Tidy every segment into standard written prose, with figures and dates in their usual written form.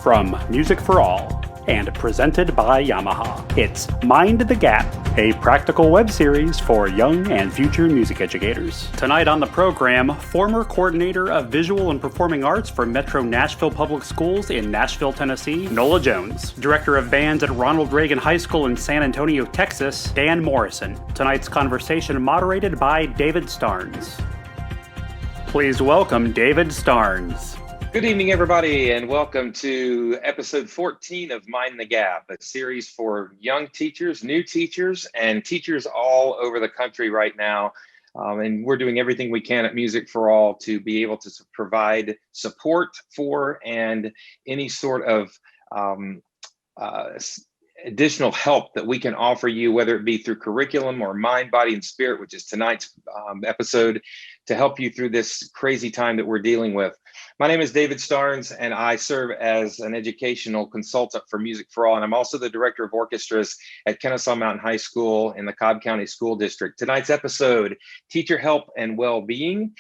from Music for All and presented by Yamaha. It's Mind the Gap, a practical web series for young and future music educators. Tonight on the program, former coordinator of visual and performing arts for Metro Nashville Public Schools in Nashville, Tennessee, Nola Jones. Director of bands at Ronald Reagan High School in San Antonio, Texas, Dan Morrison. Tonight's conversation moderated by David Starnes. Please welcome David Starnes. Good evening, everybody, and welcome to episode 14 of Mind the Gap, a series for young teachers, new teachers, and teachers all over the country right now. And we're doing everything we can at Music for All to be able to provide support for and any sort of additional help that we can offer you, whether it be through curriculum or mind, body, and spirit, which is tonight's episode, to help you through this crazy time that we're dealing with. My name is David Starnes, and I serve as an educational consultant for Music for All, and I'm also the director of orchestras at Kennesaw Mountain High School in the Cobb County School District. Tonight's episode, Teacher Help and Wellbeing,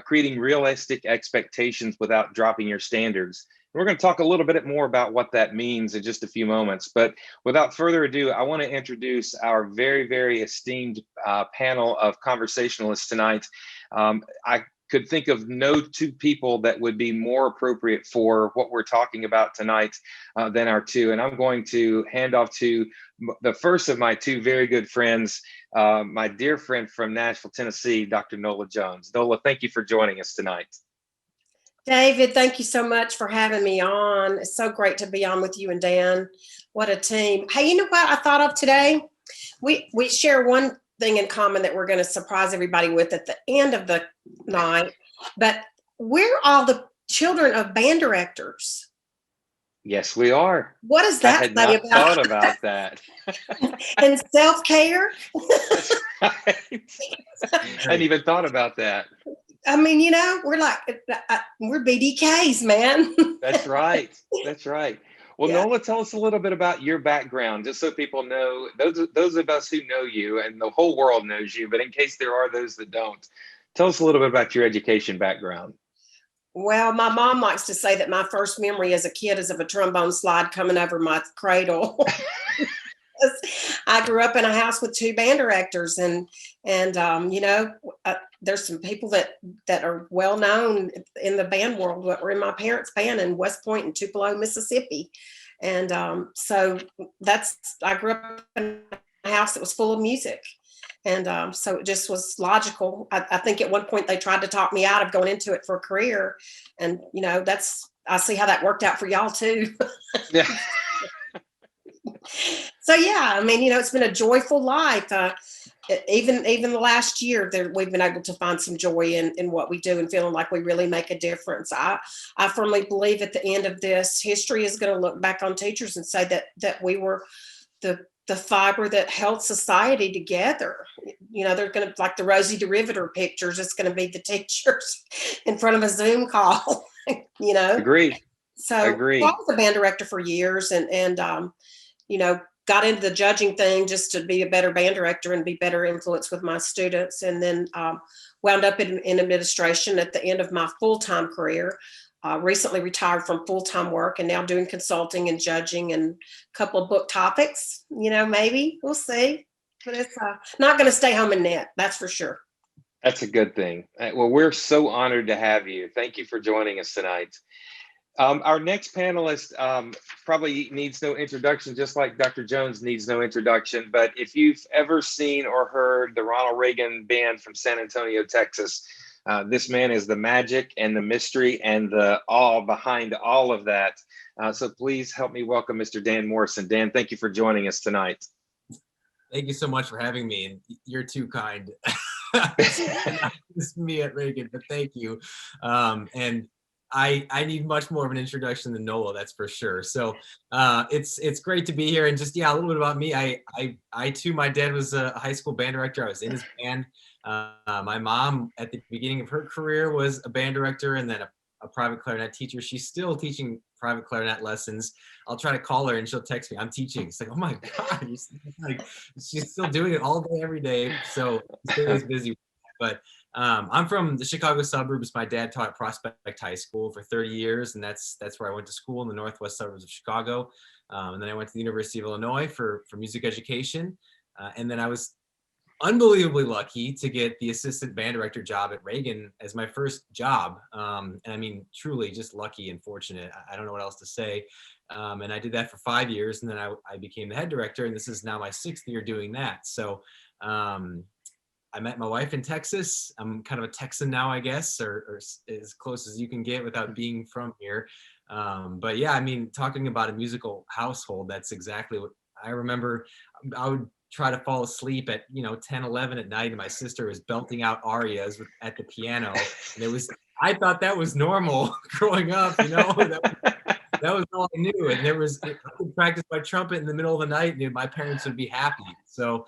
creating realistic expectations without dropping your standards. We're going to talk a little bit more about what that means in just a few moments. But without further ado, I want to introduce our very, very esteemed panel of conversationalists tonight. I could think of no two people that would be more appropriate for what we're talking about tonight than our two. And I'm going to hand off to the first of my two very good friends, my dear friend from Nashville, Tennessee, Dr. Nola Jones. Nola, thank you for joining us tonight. David, thank you so much for having me on. It's so great to be on with you and Dan. What a team. Hey, you know what I thought of today? We share one thing in common that we're going to surprise everybody with at the end of the night, but we're all the children of band directors. Yes, we are. What does that say about? I had not thought about that. And self-care? That's right. I hadn't even thought about that. I mean, you know, we're like, we're BDKs, man. That's right. That's right. Well, Yeah. Nola, tell us a little bit about your background, just so people know, those of us who know you, and the whole world knows you, but in case there are those that don't, tell us a little bit about your education background. Well, my mom likes to say that my first memory as a kid is of a trombone slide coming over my cradle. I grew up in a house with two band directors, and you know, there's some people that are well known in the band world that were in my parents' band in West Point and Tupelo, Mississippi, and so I grew up in a house that was full of music, and so it just was logical. I think at one point they tried to talk me out of going into it for a career, and you know, I see how that worked out for y'all too. Yeah. So yeah, I mean, you know, it's been a joyful life. Even the last year, we've been able to find some joy in what we do and feeling like we really make a difference. I firmly believe at the end of this, history is going to look back on teachers and say that we were the fiber that held society together. You know, they're going to, like the Rosie DeRiveter pictures, it's going to be the teachers in front of a Zoom call. You know, Agree. So I was a band director for years, and you know, got into the judging thing just to be a better band director and be better influence with my students. And then wound up in administration at the end of my full-time career. Recently retired from full-time work and now doing consulting and judging and a couple of book topics, you know, maybe we'll see, but it's not going to stay home and knit. That's for sure. That's a good thing. Well, we're so honored to have you. Thank you for joining us tonight. Our next panelist probably needs no introduction, just like Dr. Jones needs no introduction. But if you've ever seen or heard the Ronald Reagan Band from San Antonio, Texas, this man is the magic and the mystery and the awe behind all of that. So please help me welcome Mr. Dan Morrison. Dan, thank you for joining us tonight. Thank you so much for having me, and you're too kind. It's me at Reagan, but thank you. And I need much more of an introduction than Nola, that's for sure. So it's great to be here. And just, yeah, a little bit about me. I too, my dad was a high school band director. I was in his band. My mom at the beginning of her career was a band director and then a private clarinet teacher. She's still teaching private clarinet lessons. I'll try to call her and she'll text me, I'm teaching. It's like, oh my God, she's still doing it all day, every day. So she's busy. But I'm from the Chicago suburbs. My dad taught at Prospect High School for 30 years, and that's where I went to school in the northwest suburbs of Chicago. And then I went to the University of Illinois for music education. And then I was unbelievably lucky to get the assistant band director job at Reagan as my first job. And I mean, truly just lucky and fortunate. I don't know what else to say. And I did that for 5 years, and then I became the head director, and this is now my 6th year doing that. So I met my wife in Texas. I'm kind of a Texan now, I guess, or as close as you can get without being from here. But yeah, I mean, talking about a musical household, that's exactly what I remember. I would try to fall asleep at 10, 11 at night, and my sister was belting out arias at the piano, and I thought that was normal growing up. That was all I knew. And I would practice my trumpet in the middle of the night, and my parents would be happy. So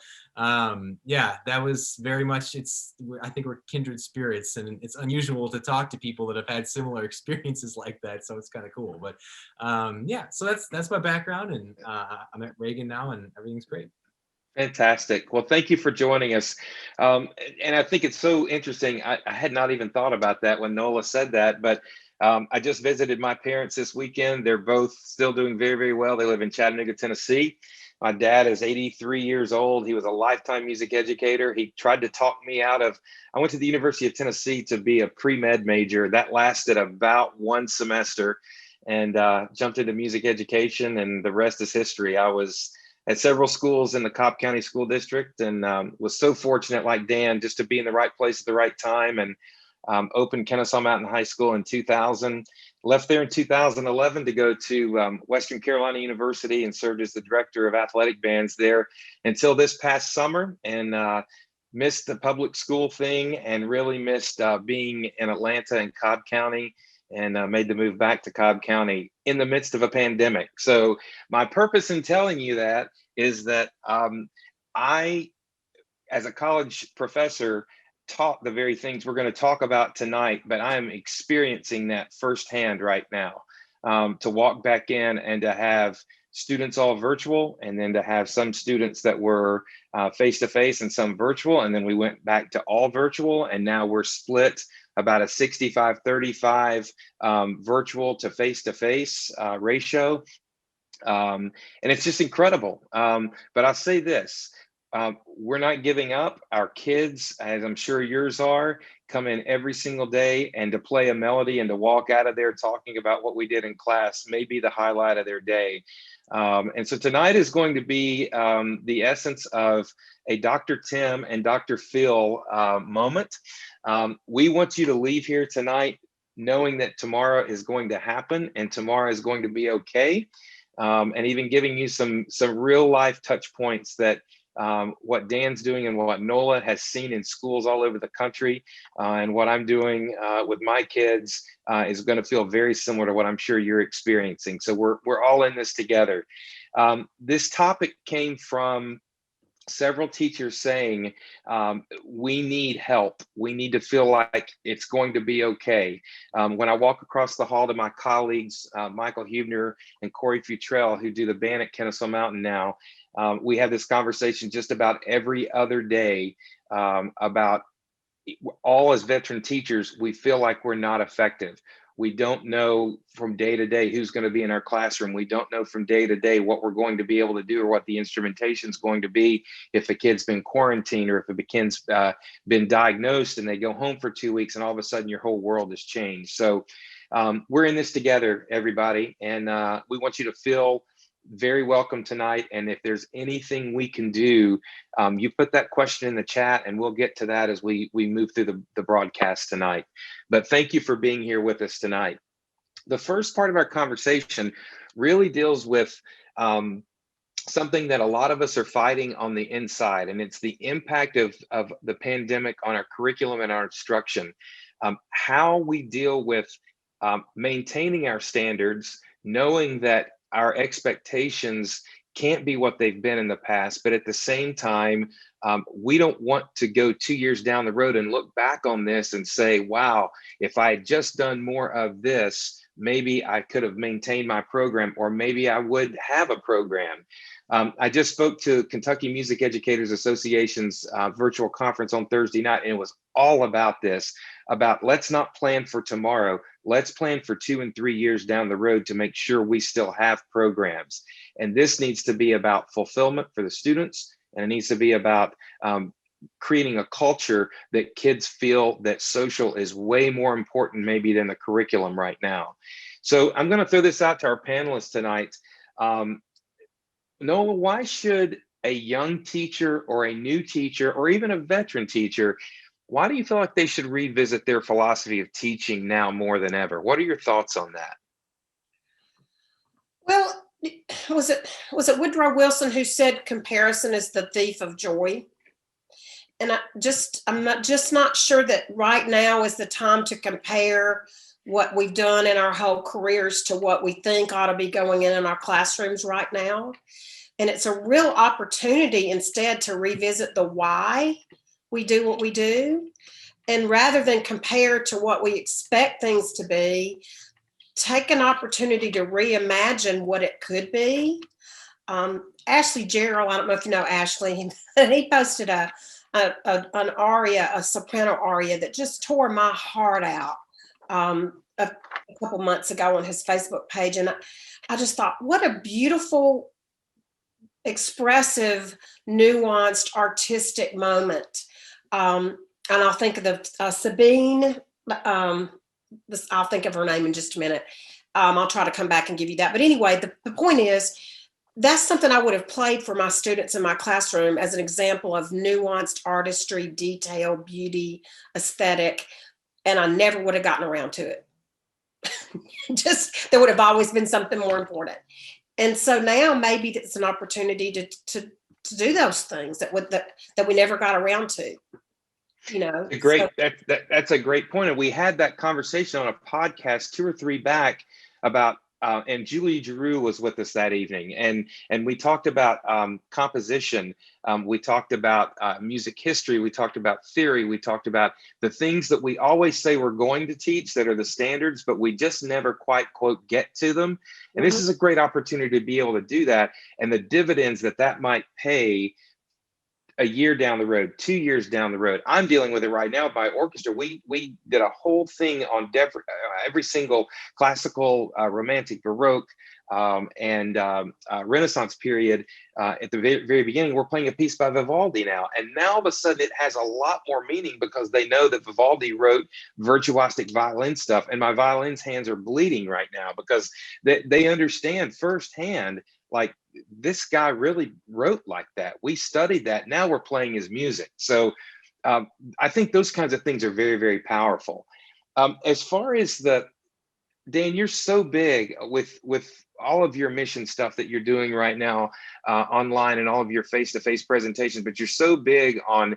yeah, that was very much, I think we're kindred spirits, and it's unusual to talk to people that have had similar experiences like that. So it's kind of cool. But yeah, so that's my background, and I'm at Reagan now, and everything's great. Fantastic. Well, thank you for joining us. And I think it's so interesting. I had not even thought about that when Nola said that, but I just visited my parents this weekend. They're both still doing very, very well. They live in Chattanooga, Tennessee. My dad is 83 years old. He was a lifetime music educator. He tried to talk me out of, I went to the University of Tennessee to be a pre-med major. That lasted about 1 semester, and jumped into music education, and the rest is history. I was at several schools in the Cobb County School District, and was so fortunate, like Dan, just to be in the right place at the right time, and opened Kennesaw Mountain High School in 2000. Left there in 2011 to go to Western Carolina University and served as the director of athletic bands there until this past summer, and missed the public school thing, and really missed being in Atlanta and Cobb County, and made the move back to Cobb County in the midst of a pandemic. So my purpose in telling you that is that I, as a college professor, taught the very things we're going to talk about tonight, but I am experiencing that firsthand right now. To walk back in and to have students all virtual, and then to have some students that were face-to-face and some virtual, and then we went back to all virtual, and now we're split about a 65-35 virtual to face-to-face ratio. And it's just incredible. But I'll say this, we're not giving up. Our kids, as I'm sure yours are, come in every single day, and to play a melody and to walk out of there talking about what we did in class may be the highlight of their day. And so tonight is going to be the essence of a Dr. Tim and Dr. Phil moment. We want you to leave here tonight knowing that tomorrow is going to happen, and tomorrow is going to be okay. And even giving you some real life touch points that what Dan's doing and what Nola has seen in schools all over the country, and what I'm doing with my kids is going to feel very similar to what I'm sure you're experiencing. So we're all in this together. This topic came from several teachers saying, we need help. We need to feel like it's going to be okay. When I walk across the hall to my colleagues, Michael Huebner and Corey Futrell, who do the band at Kennesaw Mountain now, we have this conversation just about every other day about all as veteran teachers, we feel like we're not effective. We don't know from day to day who's going to be in our classroom. We don't know from day to day what we're going to be able to do, or what the instrumentation is going to be if a kid's been quarantined, or if a kid's been diagnosed and they go home for 2 weeks and all of a sudden your whole world has changed. So we're in this together, everybody. And we want you to feel very welcome tonight. And if there's anything we can do, you put that question in the chat, and we'll get to that as we move through the broadcast tonight. But thank you for being here with us tonight. The first part of our conversation really deals with something that a lot of us are fighting on the inside, and it's the impact of the pandemic on our curriculum and our instruction. How we deal with maintaining our standards, knowing that our expectations can't be what they've been in the past, but at the same time, we don't want to go 2 years down the road and look back on this and say, wow, if I had just done more of this, maybe I could have maintained my program, or maybe I would have a program. I just spoke to Kentucky Music Educators Association's virtual conference on Thursday night, and it was all about this, about let's not plan for tomorrow. Let's plan for 2 and 3 years down the road to make sure we still have programs. And this needs to be about fulfillment for the students, and it needs to be about creating a culture that kids feel that social is way more important maybe than the curriculum right now. So I'm going to throw this out to our panelists tonight. Nola, why should a young teacher or a new teacher or even a veteran teacher, why do you feel like they should revisit their philosophy of teaching now more than ever? What are your thoughts on that? Well, was it Woodrow Wilson who said comparison is the thief of joy? And I'm not sure that right now is the time to compare what we've done in our whole careers to what we think ought to be going in our classrooms right now. And it's a real opportunity instead to revisit the why we do what we do. And rather than compare to what we expect things to be, take an opportunity to reimagine what it could be. Ashley Gerald, I don't know if you know Ashley, he posted an aria, a soprano aria that just tore my heart out a couple months ago on his Facebook page. And I just thought, what a beautiful, expressive, nuanced, artistic moment. And I'll think of the Sabine, I'll think of her name in just a minute. I'll try to come back and give you that. But anyway, the point is, that's something I would have played for my students in my classroom as an example of nuanced artistry, detail, beauty, aesthetic, and I never would have gotten around to it. Just, there would have always been something more important. And so now maybe it's an opportunity to do those things that we never got around to. You know, that's a great point. And we had that conversation on a podcast 2 or 3 back about and Julie Giroux was with us that evening, and we talked about composition, we talked about music history, we talked about theory, we talked about the things that we always say we're going to teach that are the standards, but we just never quite, quote, get to them. And this is a great opportunity to be able to do that, and the dividends that might pay a year down the road, 2 years down the road. I'm dealing with it right now by orchestra. We did a whole thing on every single classical, romantic, Baroque, and Renaissance period. At the very beginning, we're playing a piece by Vivaldi now. And now all of a sudden it has a lot more meaning because they know that Vivaldi wrote virtuosic violin stuff. And my violin's hands are bleeding right now because they understand firsthand, like, this guy really wrote like that. We studied that. Now we're playing his music. So I think those kinds of things are very, very powerful. As far as Dan, you're so big with all of your mission stuff that you're doing right now online and all of your face-to-face presentations, but you're so big on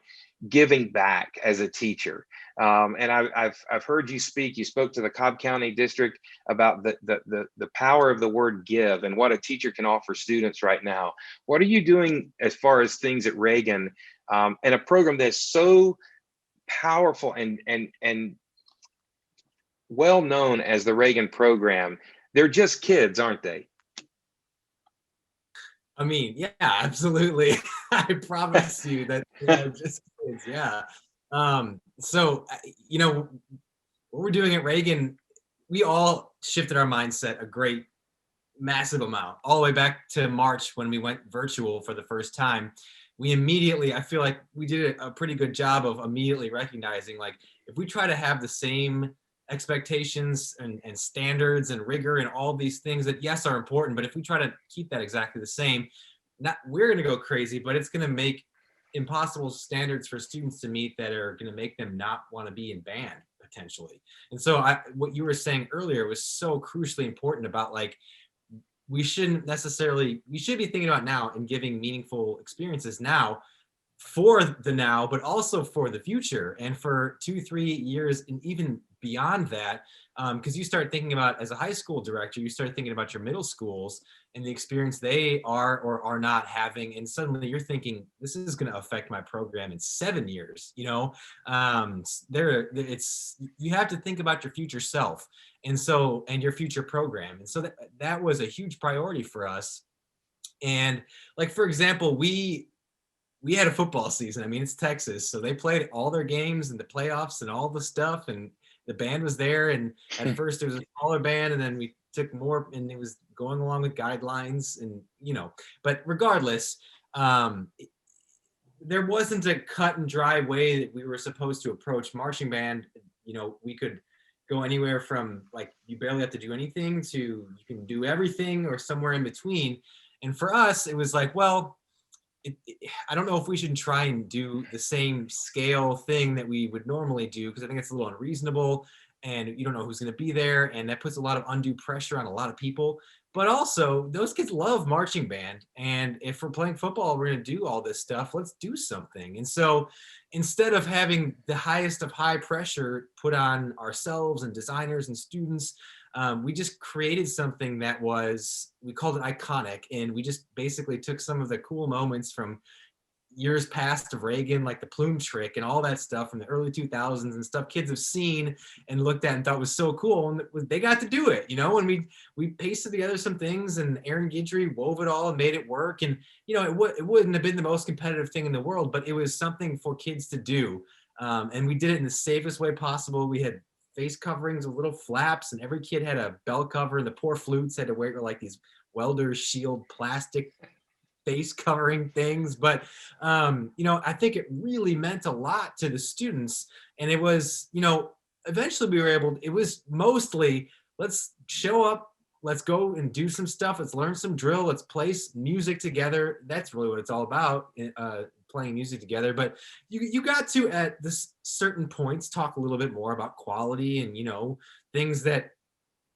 giving back as a teacher. And I've heard you speak. You spoke to the Cobb County District about the power of the word give and what a teacher can offer students right now. What are you doing as far as things at Reagan and a program that's so powerful and well known as the Reagan program? They're just kids, aren't they? I mean, yeah, absolutely. I promise you that they're just kids. Yeah. So, you know, what we're doing at Reagan, we all shifted our mindset a great, massive amount, all the way back to March when we went virtual for the first time. We immediately, I feel like we did a pretty good job of immediately recognizing, like, if we try to have the same expectations and standards and rigor and all these things that, yes, are important, but if we try to keep that exactly the same, we're going to go crazy, but it's going to make impossible standards for students to meet that are going to make them not want to be in band potentially. And so what you were saying earlier was so crucially important about, like, we should be thinking about now and giving meaningful experiences now for the now, but also for the future and for 2-3 years and even beyond that, because you start thinking about, as a high school director, you start thinking about your middle schools and the experience they are or are not having, and suddenly you're thinking, this is going to affect my program in 7 years. You have to think about your future self, and your future program, and so that was a huge priority for us. And like, for example, we had a football season. I mean, it's Texas, so they played all their games and the playoffs and all the stuff, and the band was there. And at first it was a smaller band, and then we took more, and it was going along with guidelines, and but regardless, there wasn't a cut and dry way that we were supposed to approach marching band. We could go anywhere from, like, you barely have to do anything to you can do everything, or somewhere in between. And for us, it was like, well, I don't know if we should try and do the same scale thing that we would normally do, because I think it's a little unreasonable, and you don't know who's going to be there, and that puts a lot of undue pressure on a lot of people. But also, those kids love marching band, and if we're playing football, we're going to do all this stuff. Let's do something. And so instead of having the highest of high pressure put on ourselves and designers and students, we just created something that we called it iconic. And we just basically took some of the cool moments from years past of Reagan, like the plume trick and all that stuff from the early 2000s, and stuff kids have seen and looked at and thought was so cool. And they got to do it, and we pasted together some things, and Aaron Guidry wove it all and made it work. And, it wouldn't have been the most competitive thing in the world, but it was something for kids to do. And we did it in the safest way possible. We had face coverings with little flaps, and every kid had a bell cover, and the poor flutes had to wear like these welder's shield plastic face covering things. But I think it really meant a lot to the students. And it was, eventually it was mostly, let's show up, let's go and do some stuff, let's learn some drill, let's play music together. That's really what it's all about, playing music together. But you got to, at this certain points, talk a little bit more about quality and things that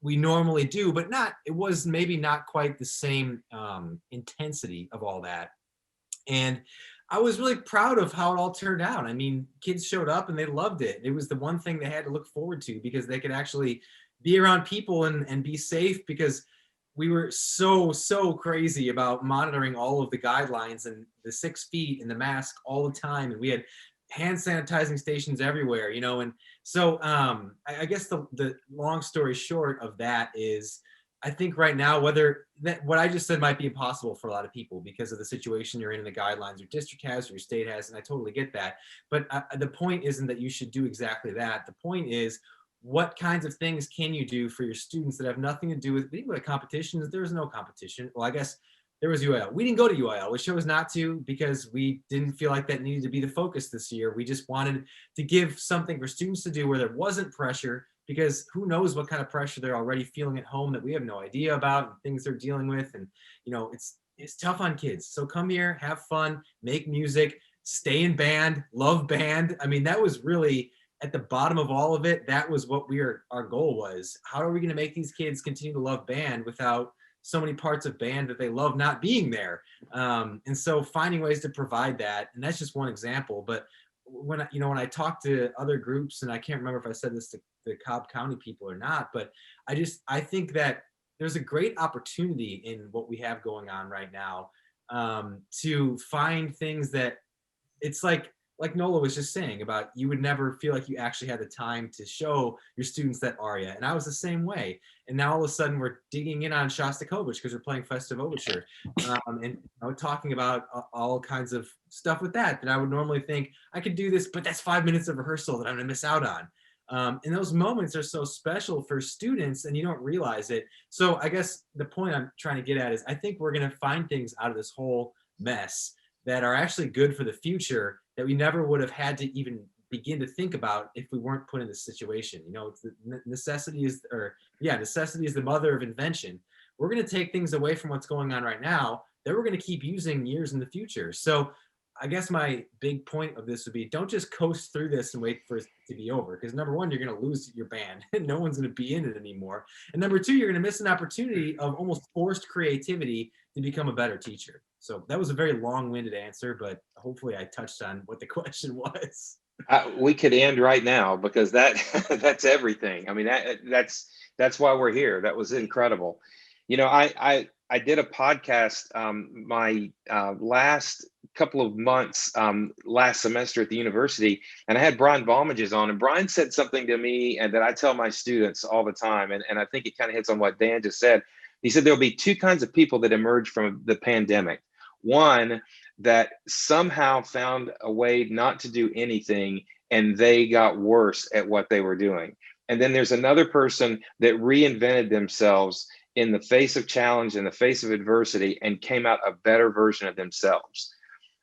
we normally do, but it was maybe not quite the same intensity of all that. And I was really proud of how it all turned out. I mean, kids showed up and they loved it. It was the one thing they had to look forward to, because they could actually be around people and be safe, because we were so crazy about monitoring all of the guidelines and the 6 feet and the mask all the time. And we had hand sanitizing stations everywhere, and so I guess the long story short of that is, I think right now, what I just said might be impossible for a lot of people because of the situation you're in and the guidelines your district has or your state has, and I totally get that. But the point isn't that you should do exactly that. The point is, what kinds of things can you do for your students that have nothing to do with competitions? There's no competition. Well, I guess there was UIL. We didn't go to UIL. We chose not to, because we didn't feel like that needed to be the focus this year. We just wanted to give something for students to do where there wasn't pressure, because who knows what kind of pressure they're already feeling at home that we have no idea about, and things they're dealing with. And, it's tough on kids. So come here, have fun, make music, stay in band, love band. I mean, that was really at the bottom of all of it. That was what our goal was. How are we going to make these kids continue to love band without so many parts of band that they love not being there? And so finding ways to provide that, and that's just one example. But when I talk to other groups, and I can't remember if I said this to the Cobb County people or not, but I think that there's a great opportunity in what we have going on right now, to find things that, it's like Nola was just saying about, you would never feel like you actually had the time to show your students that aria. And I was the same way. And now all of a sudden we're digging in on Shostakovich because we're playing Festive Overture, and talking about all kinds of stuff with that I would normally think I could do this, but that's 5 minutes of rehearsal that I'm gonna miss out on. And those moments are so special for students, and you don't realize it. So I guess the point I'm trying to get at is, I think we're gonna find things out of this whole mess that are actually good for the future, that we never would have had to even begin to think about if we weren't put in this situation. It's necessity is the mother of invention. We're going to take things away from what's going on right now that we're going to keep using years in the future. So I guess my big point of this would be, don't just coast through this and wait for it to be over. Because number one, you're going to lose your band. No one's going to be in it anymore. And number two, you're going to miss an opportunity of almost forced creativity to become a better teacher. So that was a very long-winded answer, but hopefully I touched on what the question was. We could end right now because that that's everything. I mean, that's why we're here. That was incredible. You know, I did a podcast my last couple of months last semester at the university, and I had Brian Balmages on, and Brian said something to me and that I tell my students all the time, and I think it kind of hits on what Dan just said. He said there'll be two kinds of people that emerge from the pandemic. One that somehow found a way not to do anything and they got worse at what they were doing. And then there's another person that reinvented themselves in the face of challenge, in the face of adversity, and came out a better version of themselves.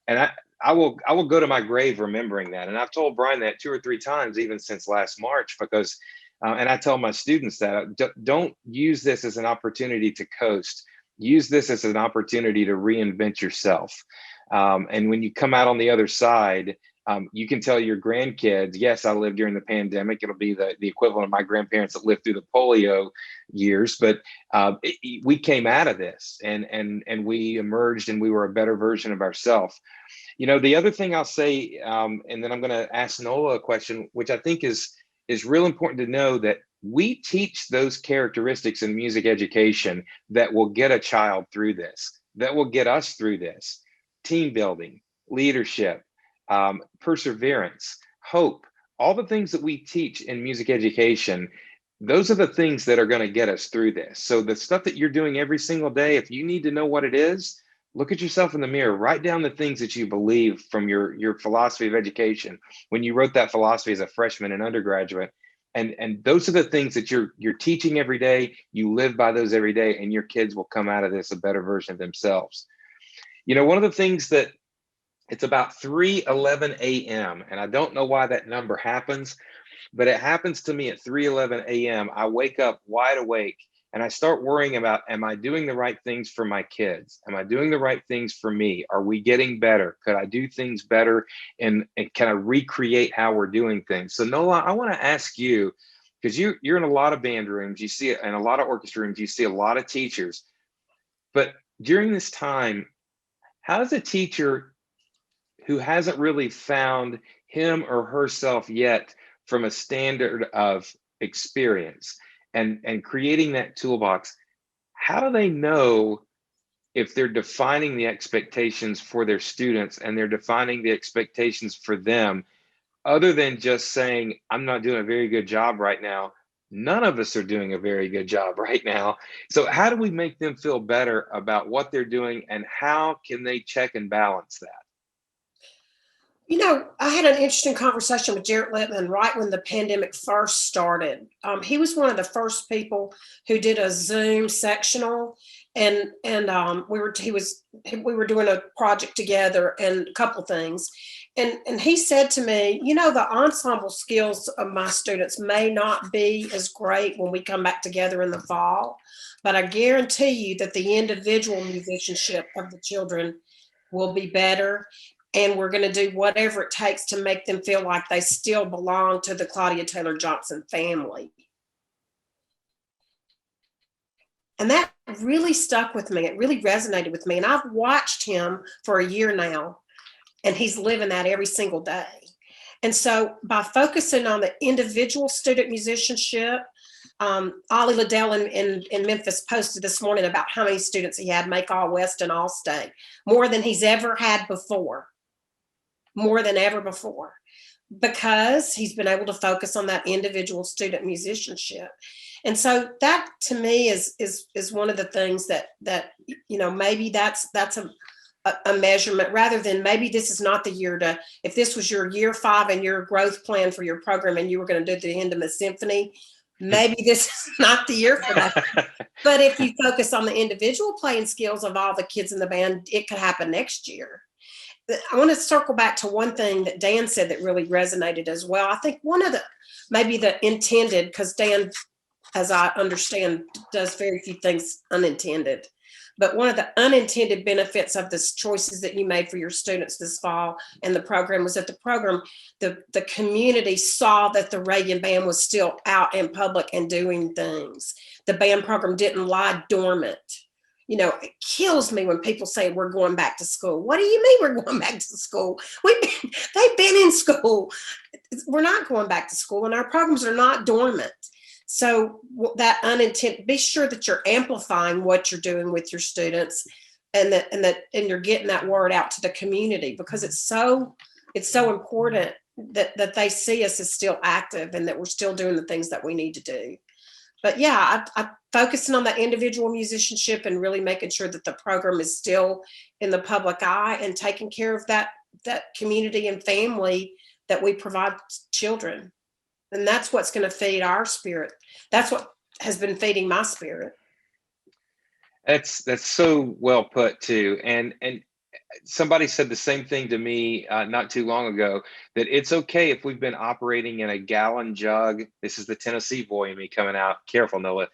And I will go to my grave remembering that. And I've told Brian that 2 or 3 times, even since last March, because, and I tell my students that don't use this as an opportunity to coast. Use this as an opportunity to reinvent yourself. And when you come out on the other side, you can tell your grandkids, yes, I lived during the pandemic. It'll be the equivalent of my grandparents that lived through the polio years, but we came out of this and we emerged and we were a better version of ourselves. You know, the other thing I'll say, and then I'm going to ask Nola a question, which I think is real important to know, that we teach those characteristics in music education that will get a child through this, that will get us through this. Team building, leadership, perseverance, hope, all the things that we teach in music education, those are the things that are going to get us through this. So the stuff that you're doing every single day, if you need to know what it is, look at yourself in the mirror, write down the things that you believe from your philosophy of education when you wrote that philosophy as a freshman and undergraduate. And those are the things that you're teaching every day. You live by those every day, and your kids will come out of this a better version of themselves. You know, one of the things that, it's about 3:11 a.m. and I don't know why that number happens, but it happens to me at 3:11 a.m. I wake up wide awake and I start worrying about, am I doing the right things for my kids? Am I doing the right things for me? Are we getting better? Could I do things better? And can I recreate how we're doing things? So Nola, I want to ask you, because you're in a lot of band rooms, you see it in a lot of orchestra rooms, you see a lot of teachers, but during this time, how does a teacher who hasn't really found him or herself yet from a standard of experience and creating that toolbox, how do they know if they're defining the expectations for their students and they're defining the expectations for them, other than just saying, I'm not doing a very good job right now? None of us are doing a very good job right now. So how do we make them feel better about what they're doing, and how can they check and balance that? You know, I had an interesting conversation with Jarrett Littman right when the pandemic first started. He was one of the first people who did a Zoom sectional, and we were doing a project together and a couple things, and he said to me, you know, the ensemble skills of my students may not be as great when we come back together in the fall, but I guarantee you that the individual musicianship of the children will be better. And we're going to do whatever it takes to make them feel like they still belong to the Claudia Taylor Johnson family. And that really stuck with me. It really resonated with me. And I've watched him for a year now, and he's living that every single day. And so by focusing on the individual student musicianship, Ollie Liddell in Memphis posted this morning about how many students he had make All West and All State, more than he's ever had before. More than ever before, because he's been able to focus on that individual student musicianship. And so that to me is one of the things that you know, maybe that's a measurement, rather than maybe this is not the year to, if this was your year 5 and your growth plan for your program and you were going to do the Intimate Symphony, maybe this is not the year for that. But if you focus on the individual playing skills of all the kids in the band, it could happen next year. I want to circle back to one thing that Dan said that really resonated as well. I think one of the, maybe the intended, because Dan, as I understand, does very few things unintended. But one of the unintended benefits of the choices that you made for your students this fall and the program was that the community saw that the Reagan band was still out in public and doing things. The band program didn't lie dormant. it kills me when people say we're going back to school. What do you mean we're going back to school? They've been in school. We're not going back to school, and our programs are not dormant. So that unintended, be sure that you're amplifying what you're doing with your students, and you're getting that word out to the community, because it's so important that they see us as still active and that we're still doing the things that we need to do. But yeah, I'm focusing on that individual musicianship and really making sure that the program is still in the public eye and taking care of that community and family that we provide children. And that's what's going to feed our spirit. That's what has been feeding my spirit. That's so well put too. And somebody said the same thing to me not too long ago, that it's okay if we've been operating in a gallon jug. This is the Tennessee boy in me coming out. Careful, Nola.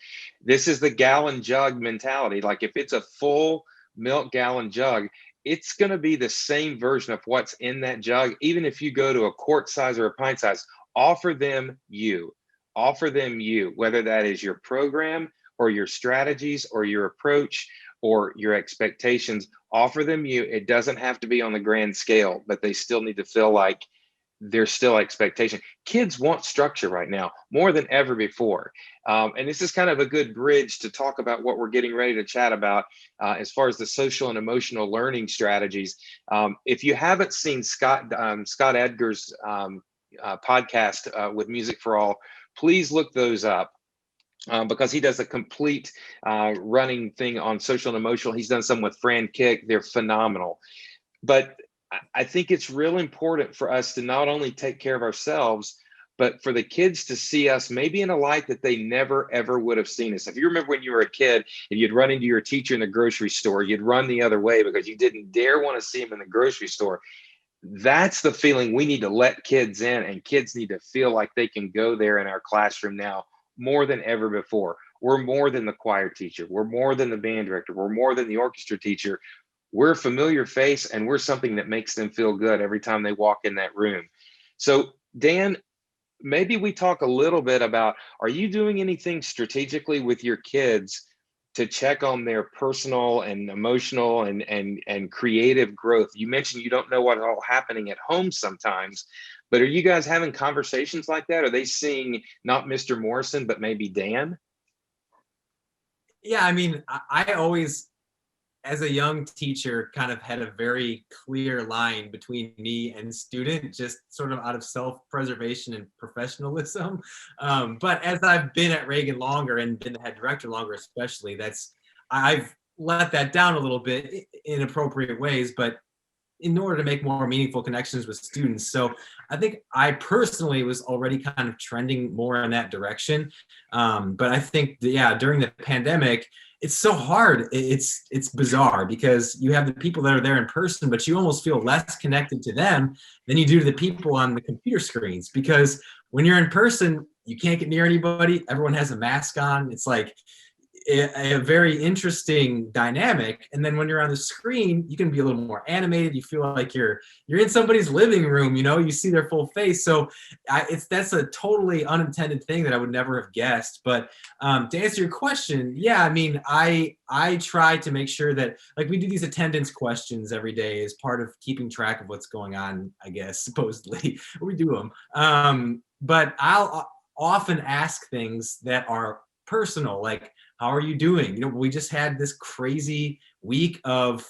This is the gallon jug mentality. Like, if it's a full milk gallon jug, it's going to be the same version of what's in that jug. Even if you go to a quart size or a pint size, offer them you, whether that is your program or your strategies or your approach or your expectations. Offer them you. It doesn't have to be on the grand scale, but they still need to feel like there's still expectation. Kids want structure right now more than ever before. And this is kind of a good bridge to talk about what we're getting ready to chat about as far as the social and emotional learning strategies. If you haven't seen Scott Edgar's podcast with Music for All, please look those up. Because he does a complete running thing on social and emotional. He's done some with Fran Kick. They're phenomenal. But I think it's real important for us to not only take care of ourselves, but for the kids to see us maybe in a light that they never, ever would have seen us. If you remember when you were a kid and you'd run into your teacher in the grocery store, you'd run the other way because you didn't dare want to see him in the grocery store. That's the feeling we need to let kids in, and kids need to feel like they can go there in our classroom now. More than ever before. We're more than the choir teacher. We're more than the band director. We're more than the orchestra teacher. We're a familiar face, and we're something that makes them feel good every time they walk in that room. So, Dan, maybe we talk a little bit about, are you doing anything strategically with your kids to check on their personal and emotional and creative growth? You mentioned you don't know what's all happening at home sometimes, but are you guys having conversations like that? Are they seeing not Mr. Morrison, but maybe Dan? Yeah, I mean, I always, as a young teacher, kind of had a very clear line between me and student, just sort of out of self-preservation and professionalism. But as I've been at Reagan longer and been the head director longer, especially, I've let that down a little bit in appropriate ways, but in order to make more meaningful connections with students. So I think I personally was already kind of trending more in that direction. But I think, during the pandemic, it's so hard. It's bizarre because you have the people that are there in person, but you almost feel less connected to them than you do to the people on the computer screens. Because when you're in person, you can't get near anybody. Everyone has a mask on. It's like a very interesting dynamic. And then when you're on the screen, you can be a little more animated. You feel like you're in somebody's living room, you see their full face. So that's a totally unintended thing that I would never have guessed. But to answer your question, yeah, I mean, I try to make sure that, like, we do these attendance questions every day as part of keeping track of what's going on, I guess, supposedly. We do them. But I'll often ask things that are personal, like, how are you doing? We just had this crazy week of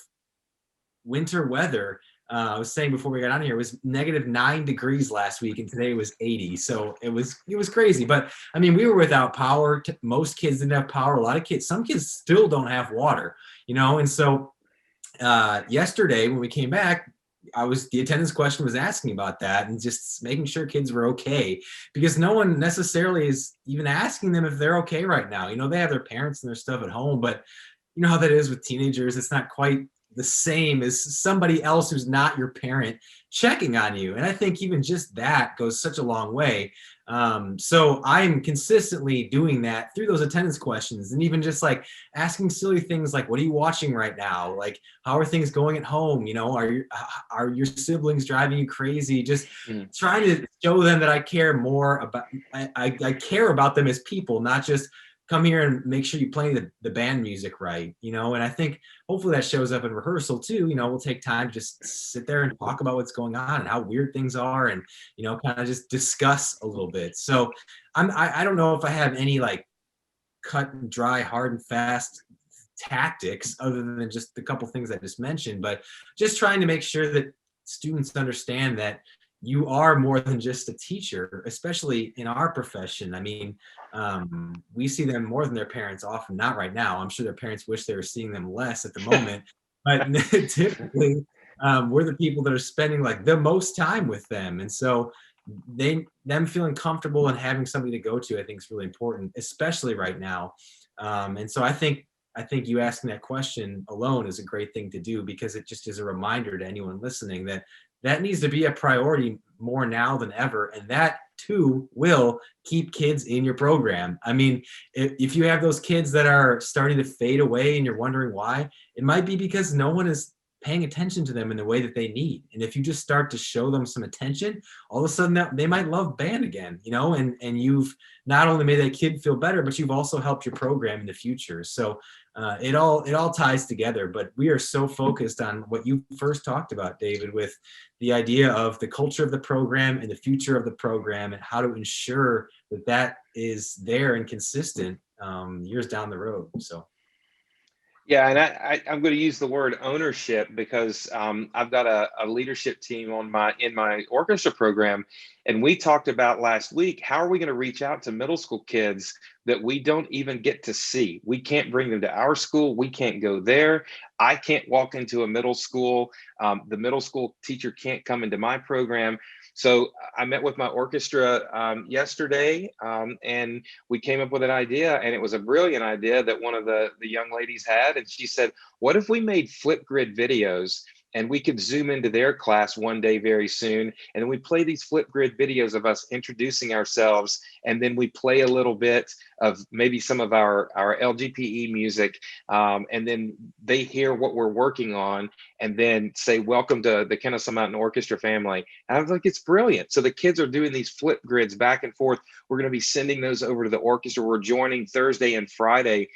winter weather. I was saying before we got on here, it was -9 degrees last week, and today it was 80. So it was crazy. But I mean, we were without power. Most kids didn't have power. Some kids still don't have water, And so yesterday when we came back, the attendance question was asking about that and just making sure kids were okay, because no one necessarily is even asking them if they're okay right now. They have their parents and their stuff at home, but you know how that is with teenagers. It's not quite the same as somebody else who's not your parent checking on you. And I think even just that goes such a long way. So I'm consistently doing that through those attendance questions, and even just like asking silly things like, what are you watching right now? Like, how are things going at home? Are your siblings driving you crazy? Just trying to show them that I care more about, I care about them as people, not just come here and make sure you play the band music right, you know? And I think hopefully that shows up in rehearsal too. You know, we'll take time to just sit there and talk about what's going on and how weird things are, and, you know, kind of just discuss a little bit. So I don't know if I have any like cut and dry, hard and fast tactics other than just the couple things I just mentioned, but just trying to make sure that students understand that you are more than just a teacher, especially in our profession. I mean, we see them more than their parents often, not right now. I'm sure their parents wish they were seeing them less at the moment, but typically we're the people that are spending like the most time with them. And so them feeling comfortable and having somebody to go to, I think is really important, especially right now. And so I think you asking that question alone is a great thing to do, because it just is a reminder to anyone listening that that needs to be a priority more now than ever. And that too will keep kids in your program. I mean, if you have those kids that are starting to fade away and you're wondering why, it might be because no one is paying attention to them in the way that they need. And if you just start to show them some attention, all of a sudden they might love band again, you know, and you've not only made that kid feel better, but you've also helped your program in the future. So it all ties together. But we are so focused on what you first talked about, David, with the idea of the culture of the program and the future of the program, and how to ensure that that is there and consistent years down the road. So. Yeah, and I'm going to use the word ownership, because I've got a leadership team in my orchestra program, and we talked about last week, how are we going to reach out to middle school kids that we don't even get to see? We can't bring them to our school. We can't go there. I can't walk into a middle school. The middle school teacher can't come into my program. So I met with my orchestra yesterday, and we came up with an idea, and it was a brilliant idea that one of the young ladies had. And she said, what if we made Flipgrid videos, and we could zoom into their class one day very soon, and then we play these Flipgrid videos of us introducing ourselves, and then we play a little bit of maybe some of our LGPE music, and then they hear what we're working on, and then say, welcome to the Kennesaw Mountain Orchestra family. And I was like, it's brilliant. So the kids are doing these Flipgrids back and forth. We're going to be sending those over to the orchestra. We're joining Thursday and Friday,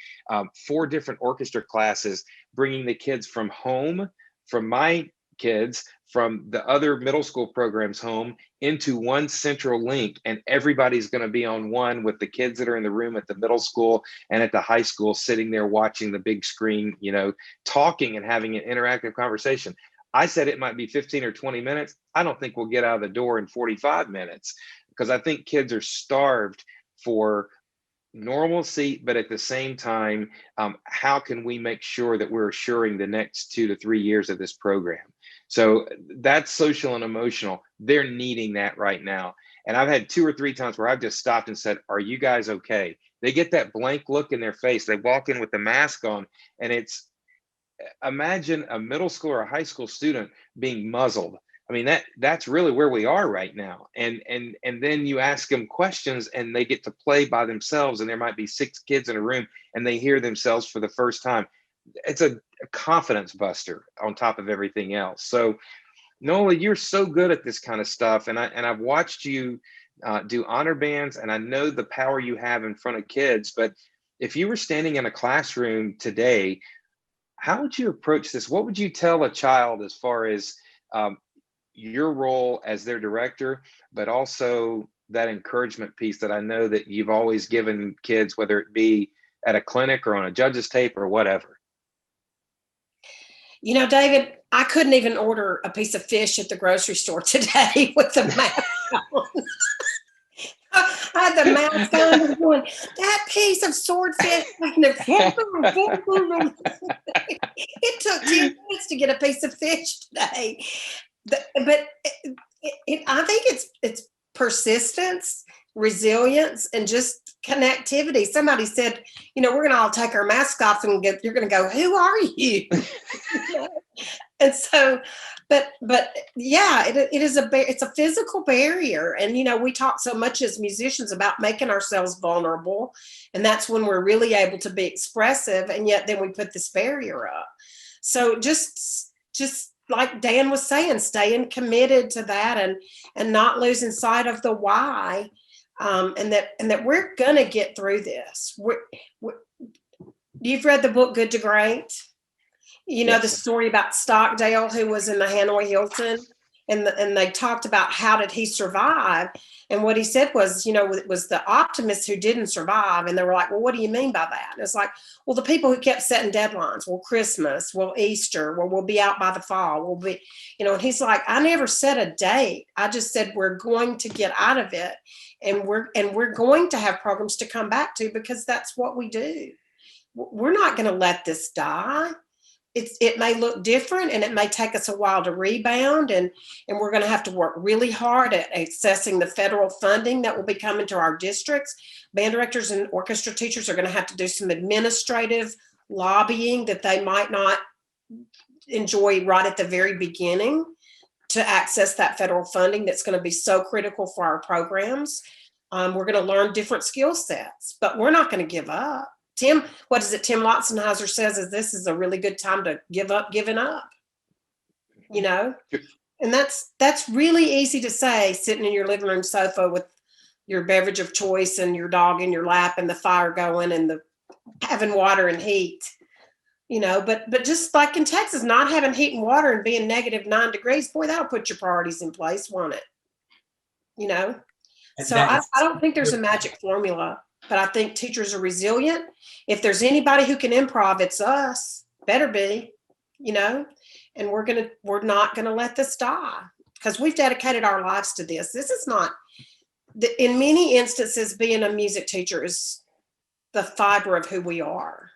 4 different orchestra classes, bringing the kids from home, from my kids, from the other middle school programs home, into one central link, and everybody's going to be on one, with the kids that are in the room at the middle school and at the high school sitting there watching the big screen, you know, talking and having an interactive conversation. I said it might be 15 or 20 minutes. I don't think we'll get out of the door in 45 minutes, because I think kids are starved for normalcy, but at the same time, how can we make sure that we're assuring the next 2 to 3 years of this program? So that's social and emotional. They're needing that right now. And I've had 2 or 3 times where I've just stopped and said, are you guys okay? They get that blank look in their face. They walk in with the mask on, and it's, imagine a middle school or a high school student being muzzled. I mean, that's really where we are right now. And then you ask them questions, and they get to play by themselves, and there might be 6 kids in a room, and they hear themselves for the first time. It's a confidence buster on top of everything else. So Nola, you're so good at this kind of stuff. And I've watched you do honor bands, and I know the power you have in front of kids. But if you were standing in a classroom today, how would you approach this? What would you tell a child as far as your role as their director, but also that encouragement piece that I know that you've always given kids, whether it be at a clinic or on a judge's tape or whatever? You know, David, I couldn't even order a piece of fish at the grocery store today with the mask on. I had the mask on and going, that piece of swordfish. It took 10 minutes to get a piece of fish today. But I think it's persistence, resilience, and just connectivity. Somebody said, you know, we're going to all take our masks off and you're going to go, who are you? And so, but yeah, it's a physical barrier. And, you know, we talk so much as musicians about making ourselves vulnerable. And that's when we're really able to be expressive. And yet then we put this barrier up. So just like Dan was saying, staying committed to that and not losing sight of the why. and that we're gonna get through this. You've read the book Good to Great. You know, the Yes. story about Stockdale, who was in the Hanoi Hilton, and they talked about how did he survive. And what he said was, you know, it was the optimists who didn't survive. And they were like, well, what do you mean by that? And it's like, well, the people who kept setting deadlines, well, Christmas, well, Easter, well, we'll be out by the fall, we'll be, you know, and he's like, I never set a date. I just said, we're going to get out of it. And we're going to have programs to come back to, because that's what we do. We're not going to let this die. It may look different, and it may take us a while to rebound, and we're going to have to work really hard at accessing the federal funding that will be coming to our districts. Band directors and orchestra teachers are going to have to do some administrative lobbying that they might not enjoy right at the very beginning to access that federal funding that's going to be so critical for our programs. We're going to learn different skill sets, but we're not going to give up. Tim Lotzenheiser says is this is a really good time to give up giving up, you know? And that's really easy to say, sitting in your living room sofa with your beverage of choice and your dog in your lap and the fire going and having water and heat, you know, but just like in Texas, not having heat and water and being -9 degrees, boy, that'll put your priorities in place, won't it? You know? So I don't think there's a magic formula. But I think teachers are resilient. If there's anybody who can improv, it's us. Better be, you know. And we're not gonna let this die, because we've dedicated our lives to this. This is not. In many instances, being a music teacher is the fiber of who we are.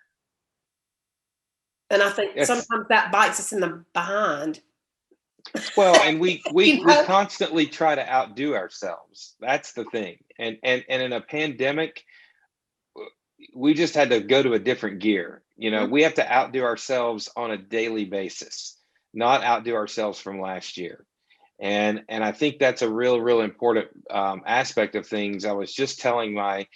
And I think sometimes that bites us in the behind. Well, and we You know? constantly try to outdo ourselves. That's the thing. And in a pandemic, we just had to go to a different gear. You know, we have to outdo ourselves on a daily basis, not outdo ourselves from last year. And I think that's a real important aspect of things. I was just telling my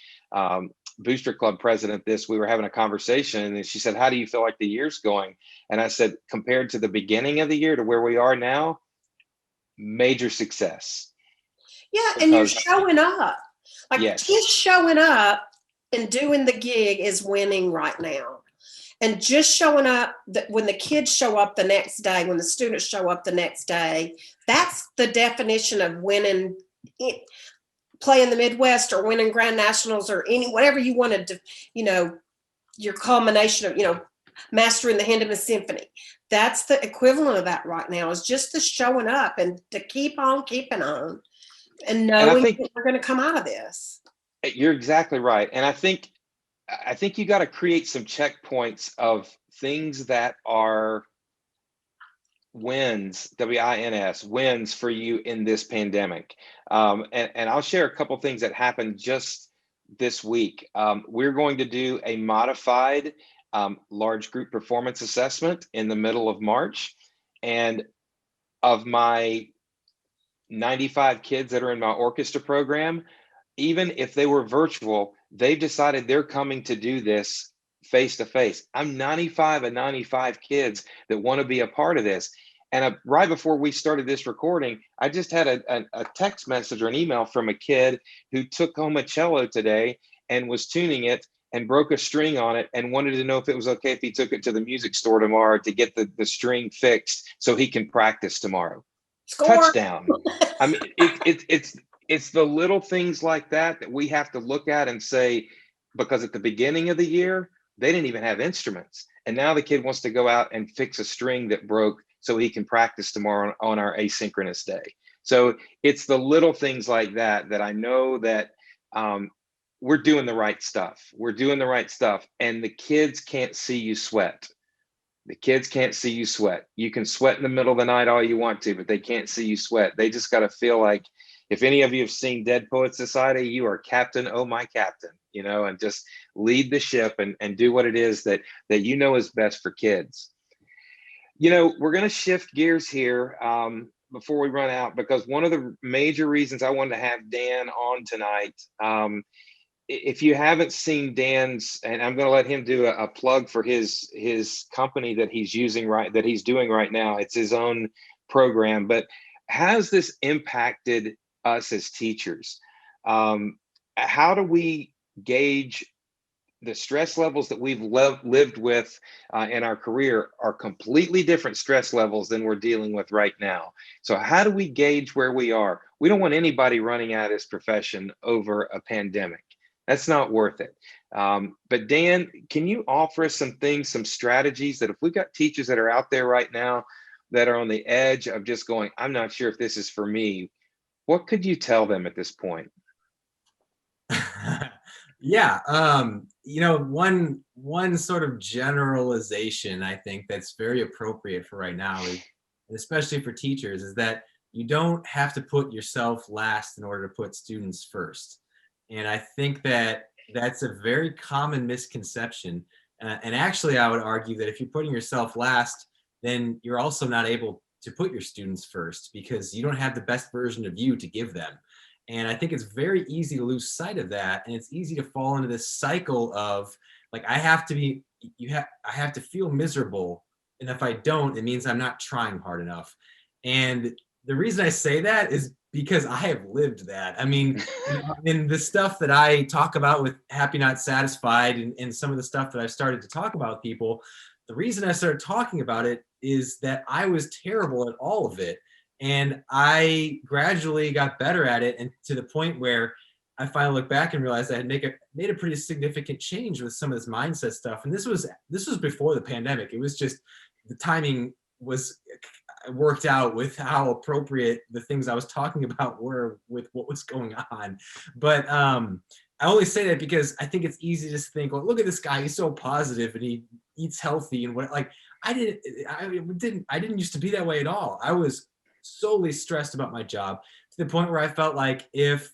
booster club president this. We were having a conversation, and she said, how do you feel like the year's going? And I said, compared to the beginning of the year to where we are now, major success. Yeah, and you're showing up. Like, yes. Just showing up and doing the gig is winning right now. And just showing up, when the kids show up the next day, when the students show up the next day, that's the definition of winning, playing the Midwest or winning Grand Nationals or whatever you wanted to, you know, your culmination of, you know, mastering the Hindeman Symphony. That's the equivalent of that right now, is just the showing up and to keep on keeping on and knowing that we're going to come out of this. You're exactly right. And I think you got to create some checkpoints of things that are wins, W-I-N-S, wins for you in this pandemic. And I'll share a couple things that happened just this week. We're going to do a modified large group performance assessment in the middle of March. And of my 95 kids that are in my orchestra program, even if they were virtual, they've decided they're coming to do this face to face. I'm 95 of 95 kids that want to be a part of this. And right before we started this recording, I just had a text message or an email from a kid who took home a cello today and was tuning it and broke a string on it and wanted to know if it was okay if he took it to the music store tomorrow to get the string fixed so he can practice tomorrow. Score. Touchdown. I mean, it's the little things like that we have to look at and say, because at the beginning of the year, they didn't even have instruments. And now the kid wants to go out and fix a string that broke so he can practice tomorrow on our asynchronous day. So it's the little things like that I know that we're doing the right stuff. We're doing the right stuff. And the kids can't see you sweat. The kids can't see you sweat. You can sweat in the middle of the night all you want to, but they can't see you sweat. They just got to feel like, if any of you have seen Dead Poets Society, you are captain, oh my captain, you know, and just lead the ship and do what it is that you know is best for kids. You know, we're going to shift gears here before we run out, because one of the major reasons I wanted to have Dan on tonight, if you haven't seen Dan's, and I'm going to let him do a plug for his company that he's doing right now. It's his own program, but has this impacted us as teachers? how do we gauge the stress levels that we've lived with in our career are completely different stress levels than we're dealing with right now. So how do we gauge where we are? We don't want anybody running out of this profession over a pandemic. That's not worth it. But Dan, can you offer us some things, some strategies that if we've got teachers that are out there right now that are on the edge of just going, I'm not sure if this is for me, what could you tell them at this point? Yeah, one sort of generalization I think that's very appropriate for right now is, especially for teachers, is that you don't have to put yourself last in order to put students first. And I think that that's a very common misconception. And actually, I would argue that if you're putting yourself last, then you're also not able to put your students first because you don't have the best version of you to give them. And I think it's very easy to lose sight of that. And it's easy to fall into this cycle of like, I have to feel miserable. And if I don't, it means I'm not trying hard enough. And the reason I say that is because I have lived that. I mean, in the stuff that I talk about with Happy Not Satisfied and some of the stuff that I've started to talk about with people, the reason I started talking about it is that I was terrible at all of it. And I gradually got better at it, and to the point where I finally look back and realized I had made a pretty significant change with some of this mindset stuff. And this was before the pandemic. It was just the timing was worked out with how appropriate the things I was talking about were with what was going on. But I only say that because I think it's easy to think, well, look at this guy, he's so positive and he eats healthy and what. Like I didn't used to be that way at all. I was solely stressed about my job to the point where I felt like if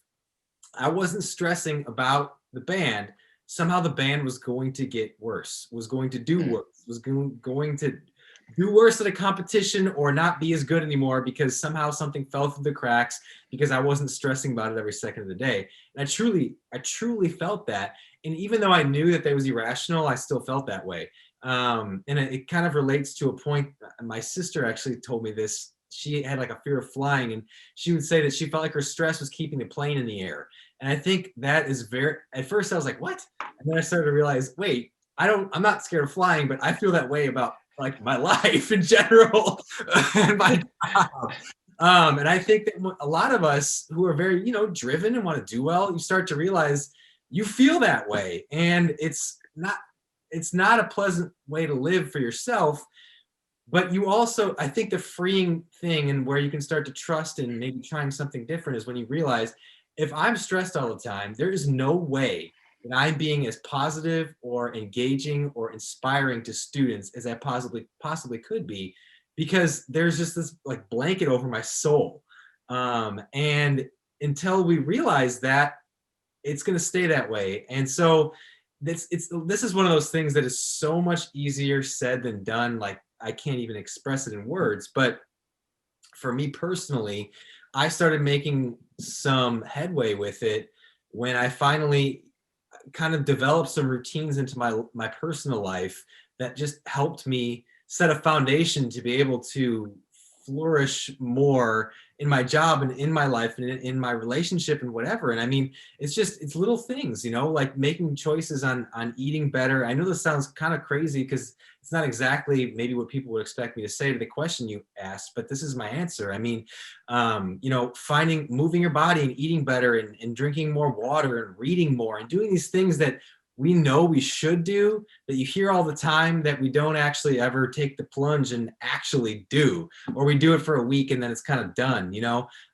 I wasn't stressing about the band, somehow the band was going to get worse, was going to do worse, was going to do worse at a competition or not be as good anymore because somehow something fell through the cracks because I wasn't stressing about it every second of the day. And I truly felt that. And even though I knew that was irrational, I still felt that way. And it kind of relates to a point. My sister actually told me this. She had like a fear of flying, and she would say that she felt like her stress was keeping the plane in the air. And I think that is at first I was like, what? And then I started to realize, wait, I'm not scared of flying, but I feel that way about like my life in general and my job. And I think that a lot of us who are very, driven and want to do well, you start to realize you feel that way. And it's not a pleasant way to live for yourself. But you also, I think the freeing thing and where you can start to trust in maybe trying something different is when you realize if I'm stressed all the time, there is no way that I'm being as positive or engaging or inspiring to students as I possibly could be, because there's just this like blanket over my soul. And until we realize that, it's going to stay that way. And so this is one of those things that is so much easier said than done. Like, I can't even express it in words, but for me personally, I started making some headway with it when I finally kind of developed some routines into my personal life that just helped me set a foundation to be able to flourish more in my job and in my life and in my relationship and whatever. And I mean, it's little things, like making choices on eating better. I know this sounds kind of crazy because it's not exactly maybe what people would expect me to say to the question you asked, but this is my answer. I mean, moving your body and eating better and drinking more water and reading more and doing these things that we know we should do, that you hear all the time that we don't actually ever take the plunge and actually do, or we do it for a week and then it's kind of done,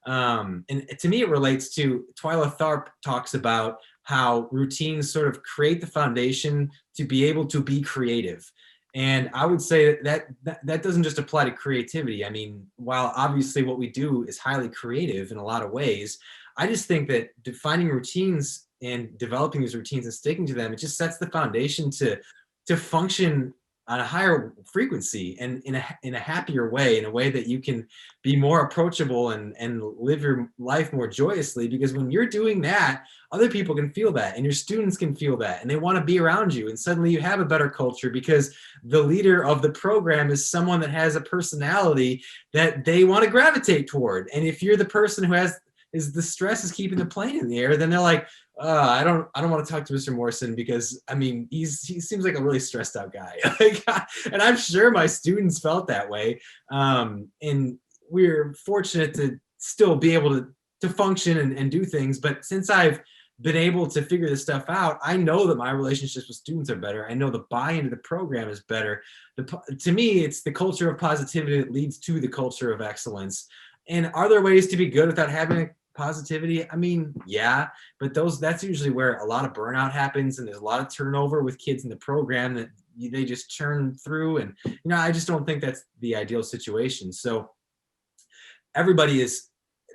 And to me, it relates to Twyla Tharp talks about how routines sort of create the foundation to be able to be creative. And I would say that doesn't just apply to creativity. I mean, while obviously what we do is highly creative in a lot of ways, I just think that defining routines and developing these routines and sticking to them, it just sets the foundation to function on a higher frequency and in a happier way, in a way that you can be more approachable and live your life more joyously. Because when you're doing that, other people can feel that and your students can feel that and they want to be around you. And suddenly you have a better culture because the leader of the program is someone that has a personality that they want to gravitate toward. And if you're the person who is the stress is keeping the plane in the air, then they're like, I don't want to talk to Mr. Morrison because I mean he seems like a really stressed out guy. Like, and I'm sure my students felt that way. And we're fortunate to still be able to function and do things. But since I've been able to figure this stuff out, I know that my relationships with students are better. I know the buy-in to the program is better. To me, it's the culture of positivity that leads to the culture of excellence. And are there ways to be good without having positivity? I mean, yeah, but that's usually where a lot of burnout happens, and there's a lot of turnover with kids in the program that they just churn through. And I just don't think that's the ideal situation. So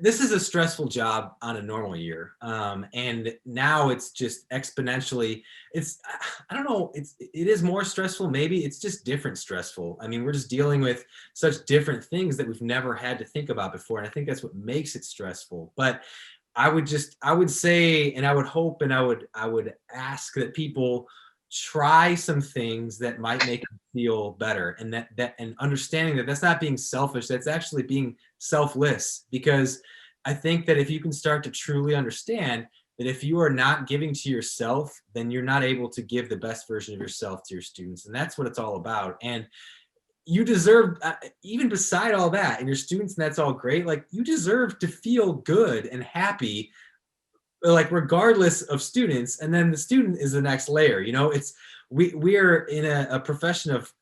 this is a stressful job on a normal year. And now it's just exponentially, I don't know, it is more stressful. Maybe it's just different stressful. I mean, we're just dealing with such different things that we've never had to think about before. And I think that's what makes it stressful. But I would say, and I would hope, and I would ask that people try some things that might make them feel better, and and understanding that that's not being selfish, that's actually being selfless. Because I think that if you can start to truly understand that if you are not giving to yourself, then you're not able to give the best version of yourself to your students. And that's what it's all about. And you deserve, even beside all that, and your students, and that's all great, like you deserve to feel good and happy, like regardless of students. And then the student is the next layer. We are in a profession of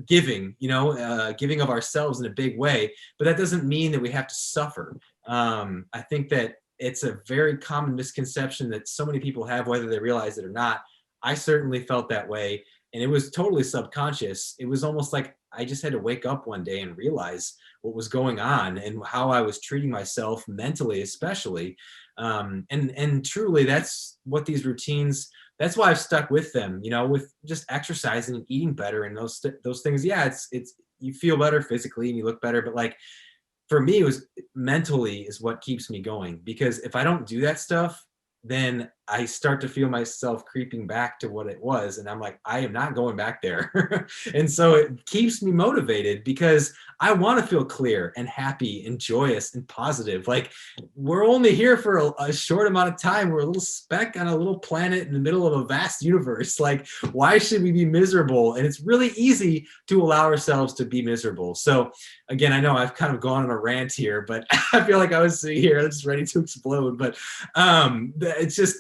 giving, giving of ourselves in a big way, but that doesn't mean that we have to suffer. I think that it's a very common misconception that so many people have, whether they realize it or not. I certainly felt that way, and it was totally subconscious. It was almost like I just had to wake up one day and realize what was going on and how I was treating myself mentally, especially. And truly, that's what these routines, that's why I've stuck with them, with just exercising and eating better and those things. Yeah, it's you feel better physically and you look better, but like for me, it was mentally is what keeps me going. Because if I don't do that stuff, then I start to feel myself creeping back to what it was. And I'm like, I am not going back there. And so it keeps me motivated because I want to feel clear and happy and joyous and positive. Like, we're only here for a short amount of time. We're a little speck on a little planet in the middle of a vast universe. Like, why should we be miserable? And it's really easy to allow ourselves to be miserable. So again, I know I've kind of gone on a rant here, but I feel like I was sitting here just ready to explode. But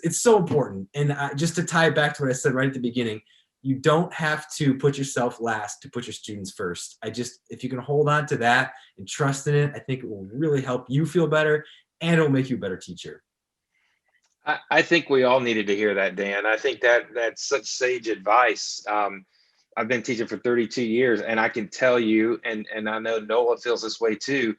it's so important. And just to tie it back to what I said right at the beginning, you don't have to put yourself last to put your students first. If you can hold on to that and trust in it, I think it will really help you feel better, and it will make you a better teacher. I think we all needed to hear that, Dan. I think that's such sage advice. I've been teaching for 32 years, and I can tell you, and I know Nola feels this way too.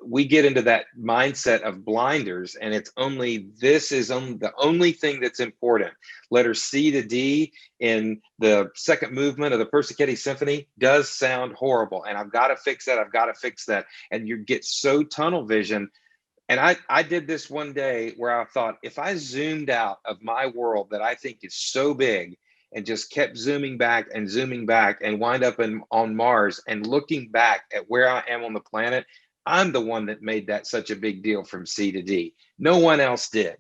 We get into that mindset of blinders, and this is the only thing that's important. Letter C to D in the second movement of the Persichetti Symphony does sound horrible, and I've got to fix that. I've got to fix that. And you get so tunnel vision. And I did this one day where I thought, if I zoomed out of my world that I think is so big and just kept zooming back and wind up on Mars and looking back at where I am on the planet, I'm the one that made that such a big deal from C to D. No one else did.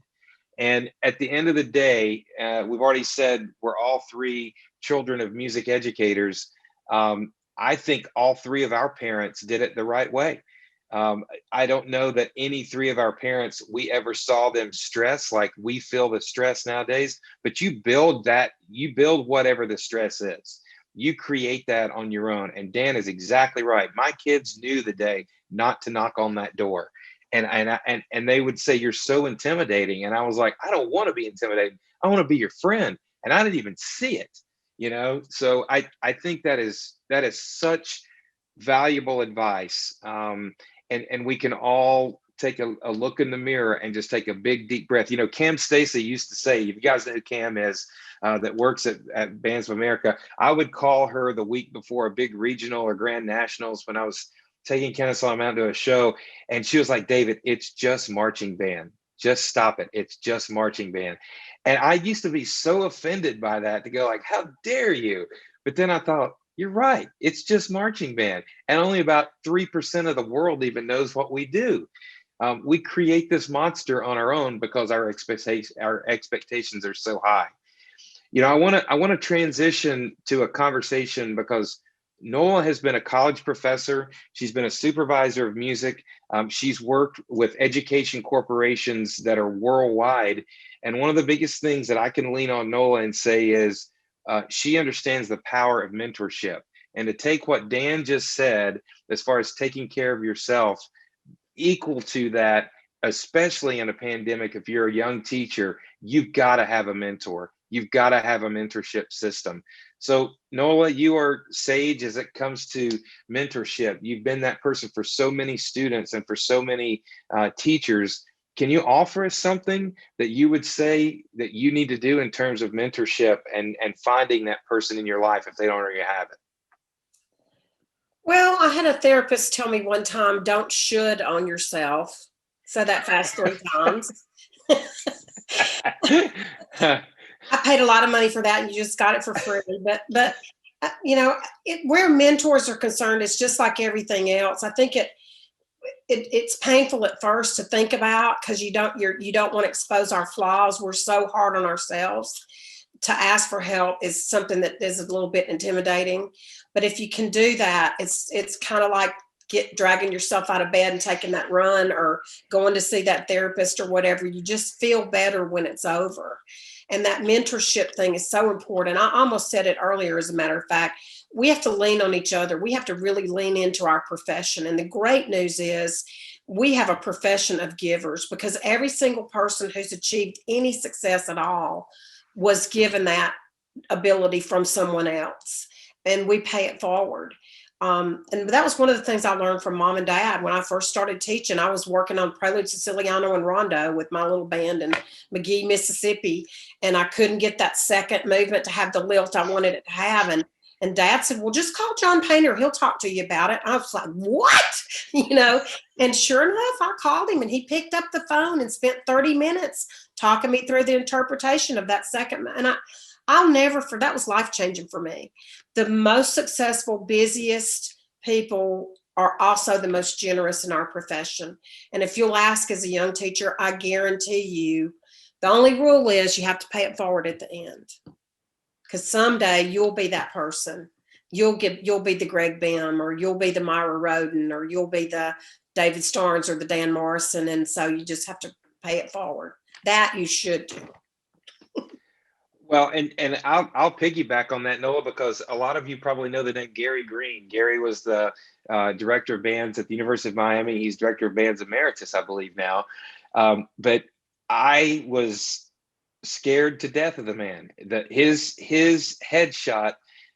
And at the end of the day, we've already said we're all three children of music educators. I think all three of our parents did it the right way. I don't know that any three of our parents, we ever saw them stress like we feel the stress nowadays, but you build whatever the stress is. You create that on your own. And Dan is exactly right. My kids knew the day not to knock on that door. And they would say, you're so intimidating. And I was like, I don't want to be intimidating. I want to be your friend. And I didn't even see it, So I think that is such valuable advice. And we can all take a look in the mirror and just take a big, deep breath. Cam Stacy used to say, if you guys know who Cam is, that works at Bands of America, I would call her the week before a big regional or grand nationals when I was taking Kennesaw out to a show. And she was like, David, it's just marching band. Just stop it. It's just marching band. And I used to be so offended by that, to go like, how dare you? But then I thought, you're right. It's just marching band. And only about 3% of the world even knows what we do. We create this monster on our own because our expectations are so high. I want to transition to a conversation because Nola has been a college professor. She's been a supervisor of music. She's worked with education corporations that are worldwide. And one of the biggest things that I can lean on Nola and say is she understands the power of mentorship. And to take what Dan just said, as far as taking care of yourself, equal to that, especially in a pandemic, if you're a young teacher, you've got to have a mentor. You've got to have a mentorship system. So Nola, you are sage as it comes to mentorship. You've been that person for so many students and for so many teachers. Can you offer us something that you would say that you need to do in terms of mentorship and finding that person in your life if they don't already have it? Well, I had a therapist tell me one time, don't should on yourself. Said that fast 3 times. I paid a lot of money for that, and you just got it for free. But where mentors are concerned, it's just like everything else. I think it's painful at first to think about because you don't want to expose our flaws. We're so hard on ourselves. To ask for help is something that is a little bit intimidating. But if you can do that, it's kind of like dragging yourself out of bed and taking that run or going to see that therapist or whatever. You just feel better when it's over. And that mentorship thing is so important. I almost said it earlier, as a matter of fact. We have to lean on each other. We have to really lean into our profession. And the great news is we have a profession of givers, because every single person who's achieved any success at all was given that ability from someone else, and we pay it forward. And that was one of the things I learned from Mom and Dad. When I first started teaching, I was working on Prelude Siciliano and Rondo with my little band in McGee, Mississippi, and I couldn't get that second movement to have the lilt I wanted it to have. And Dad said, well, just call John Painter. He'll talk to you about it. I was like, what? And sure enough, I called him and he picked up the phone and spent 30 minutes talking me through the interpretation of that second. And I'll never forget, that was life-changing for me. The most successful, busiest people are also the most generous in our profession. And if you'll ask as a young teacher, I guarantee you, the only rule is you have to pay it forward at the end. Because someday you'll be that person. You'll be the Greg Bim, or you'll be the Myra Roden, or you'll be the David Starnes or the Dan Morrison. And so you just have to pay it forward. That you should do. Well, and I'll piggyback on that, Nola, because a lot of you probably know the name Gary Green. Gary was the director of bands at the University of Miami. He's director of bands emeritus, I believe now. But I was scared to death of the man. That his headshot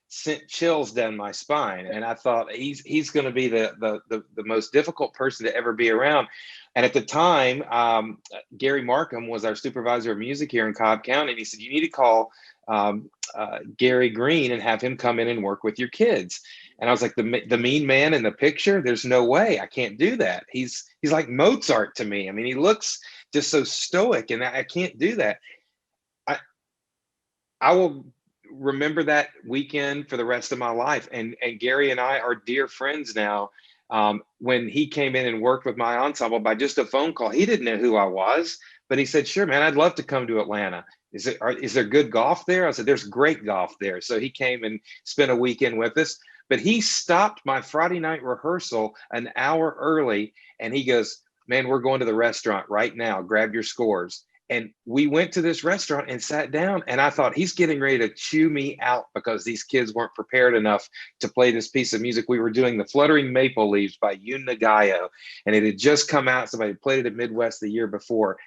sent chills down my spine, and I thought he's going to be the most difficult person to ever be around. And at the time, Gary Markham was our supervisor of music here in Cobb County, and he said, you need to call Gary Green and have him come in and work with your kids. And I was like, the mean man in the picture? There's no way. I can't do that. He's like Mozart to me. I mean, he looks just so stoic, and I can't do that. I will remember that weekend for the rest of my life. And Gary and I are dear friends now. When he came in and worked with my ensemble by just a phone call, he didn't know who I was, but he said, sure, man, I'd love to come to Atlanta. Is there good golf there? I said, there's great golf there. So he came and spent a weekend with us, but he stopped my Friday night rehearsal an hour early. And he goes, man, we're going to the restaurant right now. Grab your scores. And we went to this restaurant and sat down, and I thought, he's getting ready to chew me out because these kids weren't prepared enough to play this piece of music. We were doing The Fluttering Maple Leaves by Yoon Nagayo, and it had just come out. Somebody played it at Midwest the year before.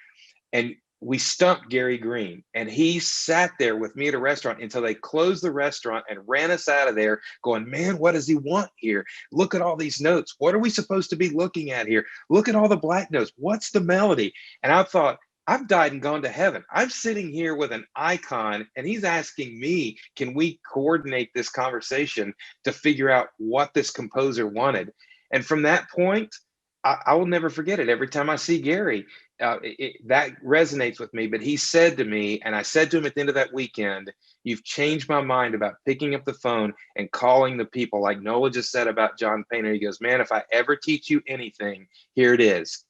And we stumped Gary Green, and he sat there with me at a restaurant until they closed the restaurant and ran us out of there going, man, what does he want here? Look at all these notes. What are we supposed to be looking at here? Look at all the black notes. What's the melody? And I thought, I've died and gone to heaven. I'm sitting here with an icon, and he's asking me, can we coordinate this conversation to figure out what this composer wanted? And from that point, I will never forget it. Every time I see Gary, that resonates with me. But he said to me, and I said to him at the end of that weekend, you've changed my mind about picking up the phone and calling the people, like Nola just said about John Painter. He goes, man, if I ever teach you anything, here it is.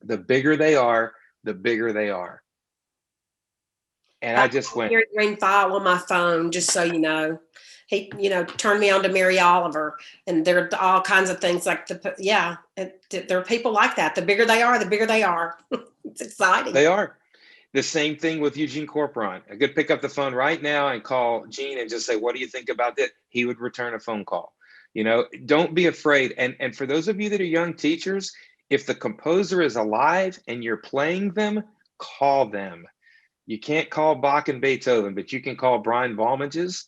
The bigger they are, the bigger they are. And I just went, Gary Green file on my phone, just so you know. He, turned me on to Mary Oliver, and there are all kinds of things like there are people like that. The bigger they are, the bigger they are. It's exciting. They are. The same thing with Eugene Corporon. I could pick up the phone right now and call Gene and just say, what do you think about that? He would return a phone call. Don't be afraid. And for those of you that are young teachers, if the composer is alive and you're playing them, call them. You can't call Bach and Beethoven, but you can call Brian Balmages.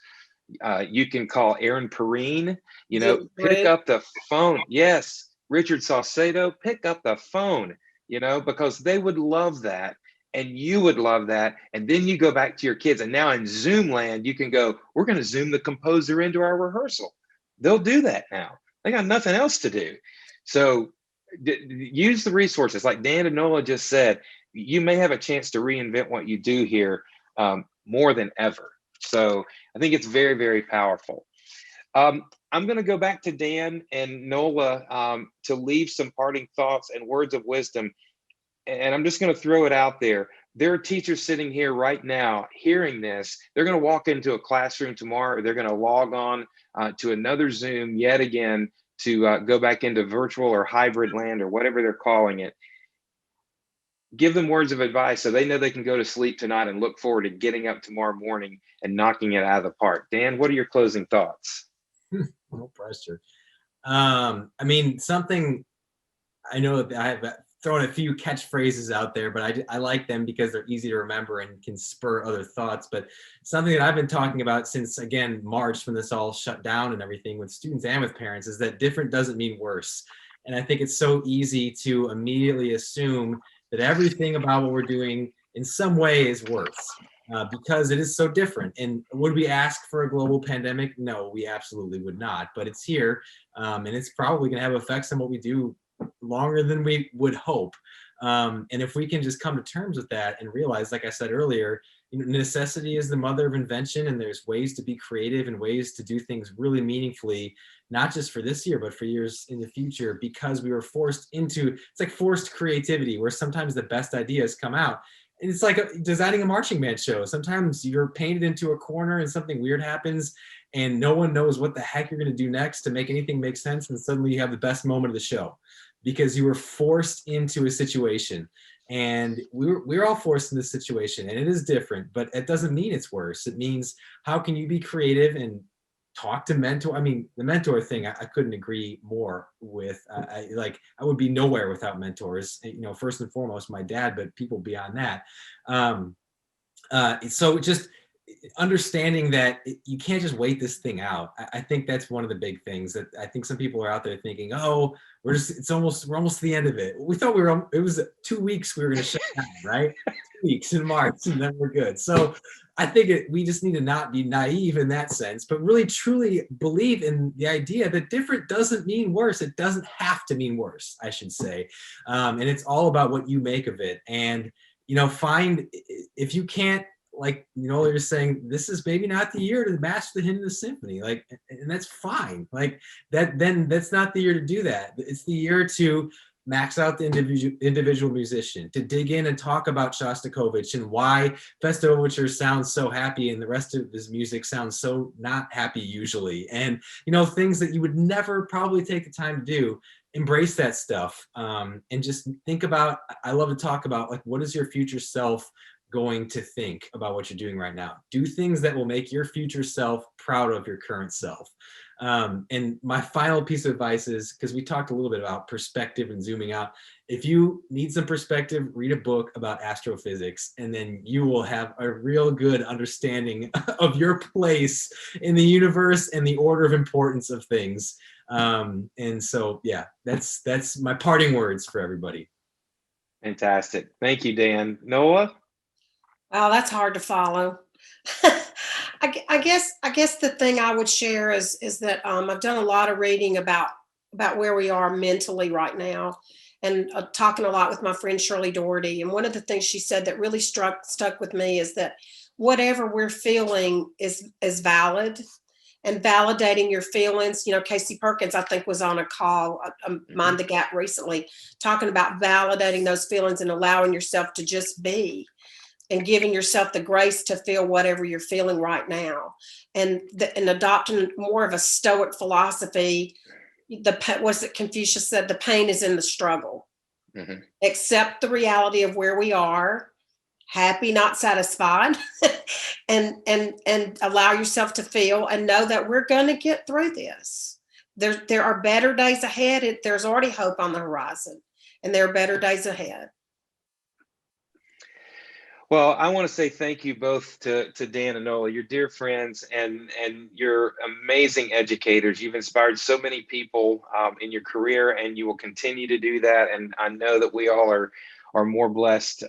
You can call Aaron Perrine. Pick up the phone. Yes, Richard Saucedo, pick up the phone, because they would love that. And you would love that. And then you go back to your kids. And now in Zoom land, you can go, we're going to Zoom the composer into our rehearsal. They'll do that now. They got nothing else to do. So use the resources. Like Dan and Nola just said, you may have a chance to reinvent what you do here more than ever. So I think it's very, very powerful. I'm going to go back to Dan and Nola to leave some parting thoughts and words of wisdom. And I'm just going to throw it out there. There are teachers sitting here right now hearing this. They're going to walk into a classroom tomorrow, or they're going to log on to another Zoom yet again to go back into virtual or hybrid land or whatever they're calling it. Give them words of advice so they know they can go to sleep tonight and look forward to getting up tomorrow morning and knocking it out of the park. Dan, what are your closing thoughts? No pressure. Something I know that I have thrown a few catchphrases out there, but I like them because they're easy to remember and can spur other thoughts. But something that I've been talking about since, again, March, when this all shut down and everything, with students and with parents, is that different doesn't mean worse. And I think it's so easy to immediately assume that everything about what we're doing in some way is worse because it is so different. And would we ask for a global pandemic? No, we absolutely would not. But it's here, and it's probably going to have effects on what we do longer than we would hope. And if we can just come to terms with that and realize, like I said earlier, necessity is the mother of invention, and there's ways to be creative and ways to do things really meaningfully, not just for this year, but for years in the future, because we were forced into, it's like forced creativity, where sometimes the best ideas come out. And it's like designing a marching band show. Sometimes you're painted into a corner and something weird happens and no one knows what the heck you're going to do next to make anything make sense. And suddenly you have the best moment of the show because you were forced into a situation. And we're all forced in this situation, and it is different, but it doesn't mean it's worse. It means, how can you be creative and talk to mentor? I mean, the mentor thing, I couldn't agree more with. I would be nowhere without mentors, first and foremost my dad, but people beyond that. So just understanding that you can't just wait this thing out. I think that's one of the big things that I think some people are out there thinking, oh, we're almost to the end of it. We thought it was 2 weeks we were going to shut down, right? 2 weeks in March, and then we're good. So I think we just need to not be naive in that sense, but really truly believe in the idea that different doesn't mean worse. It doesn't have to mean worse, I should say. And it's all about what you make of it. And, find, if you can't, like you're saying, this is maybe not the year to match the hymn of the symphony, and that's fine. Then that's not the year to do that. It's the year to max out the individual musician, to dig in and talk about Shostakovich and why Festive Overture sounds so happy and the rest of his music sounds so not happy usually. And, things that you would never probably take the time to do. Embrace that stuff, and just think about, I love to talk about, what is your future self going to think about what you're doing right now? Do things that will make your future self proud of your current self. And my final piece of advice is, because we talked a little bit about perspective and zooming out, if you need some perspective, read a book about astrophysics, and then you will have a real good understanding of your place in the universe and the order of importance of things. And so, yeah, that's my parting words for everybody. Fantastic. Thank you, Dan. Nola? Oh, that's hard to follow. I guess the thing I would share is that I've done a lot of reading about where we are mentally right now, and talking a lot with my friend Shirley Doherty. And one of the things she said that really stuck with me is that whatever we're feeling is valid, and validating your feelings. Casey Perkins, I think, was on a call, Mind the Gap recently, talking about validating those feelings and allowing yourself to just be, and giving yourself the grace to feel whatever you're feeling right now, and adopting more of a stoic philosophy. Was it Confucius said, the pain is in the struggle. Accept the reality of where we are, happy, not satisfied, and allow yourself to feel, and know that we're going to get through this. There are better days ahead. There's already hope on the horizon, and there are better days ahead. Well, I want to say thank you both to Dan and Nola. You're dear friends, and you're amazing educators. You've inspired so many people in your career, and you will continue to do that. And I know that we all are more blessed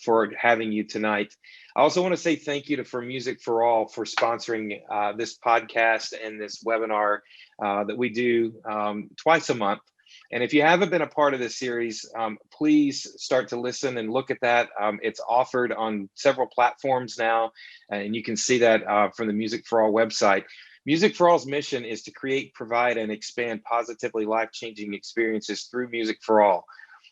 for having you tonight. I also want to say thank you to For Music for All for sponsoring this podcast and this webinar that we do twice a month. And if you haven't been a part of this series, please start to listen and look at that. It's offered on several platforms now, and you can see that from the Music for All website. Music for All's mission is to create, provide, and expand positively life-changing experiences through Music for All.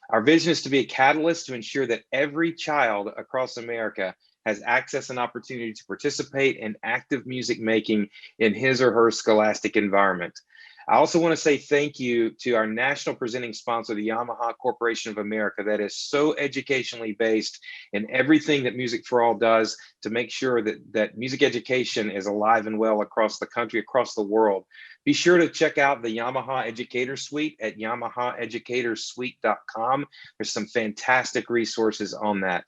Our vision is to be a catalyst to ensure that every child across America has access and opportunity to participate in active music making in his or her scholastic environment. I also want to say thank you to our national presenting sponsor, the Yamaha Corporation of America, that is so educationally based in everything that Music for All does to make sure that music education is alive and well across the country, across the world. Be sure to check out the Yamaha Educator Suite at yamahaeducatorsuite.com. There's some fantastic resources on that.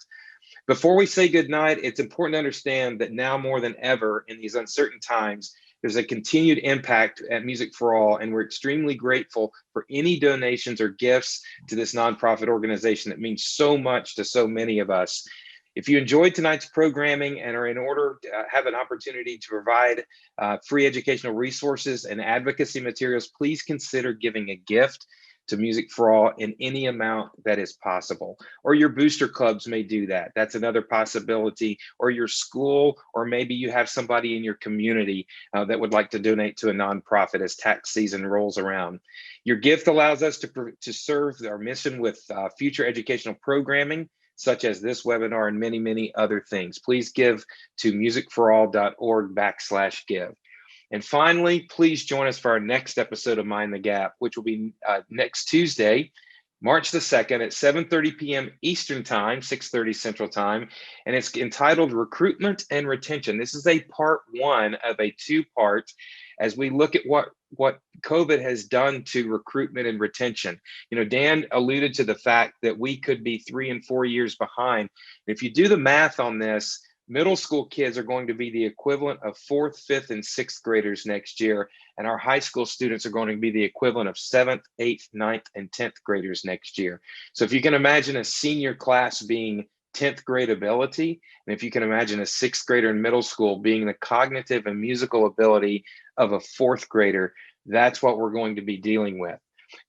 Before we say goodnight, it's important to understand that now more than ever in these uncertain times, there's a continued impact at Music for All, and we're extremely grateful for any donations or gifts to this nonprofit organization that means so much to so many of us. If you enjoyed tonight's programming and are in order to have an opportunity to provide free educational resources and advocacy materials, please consider giving a gift to Music for All in any amount that is possible. Or your booster clubs may do that. That's another possibility. Or your school, or maybe you have somebody in your community that would like to donate to a nonprofit as tax season rolls around. Your gift allows us to serve our mission with future educational programming, such as this webinar and many, many other things. Please give to musicforall.org/give. And finally, please join us for our next episode of Mind the Gap, which will be next Tuesday, March the 2nd at 7:30 p.m. Eastern Time, 6:30 Central Time. And it's entitled Recruitment and Retention. This is a part one of a two-part as we look at what COVID has done to recruitment and retention. Dan alluded to the fact that we could be 3 and 4 years behind. If you do the math on this, middle school kids are going to be the equivalent of 4th, 5th, and 6th graders next year. And our high school students are going to be the equivalent of 7th, 8th, 9th, and 10th graders next year. So if you can imagine a senior class being 10th grade ability, and if you can imagine a 6th grader in middle school being the cognitive and musical ability of a 4th grader, that's what we're going to be dealing with.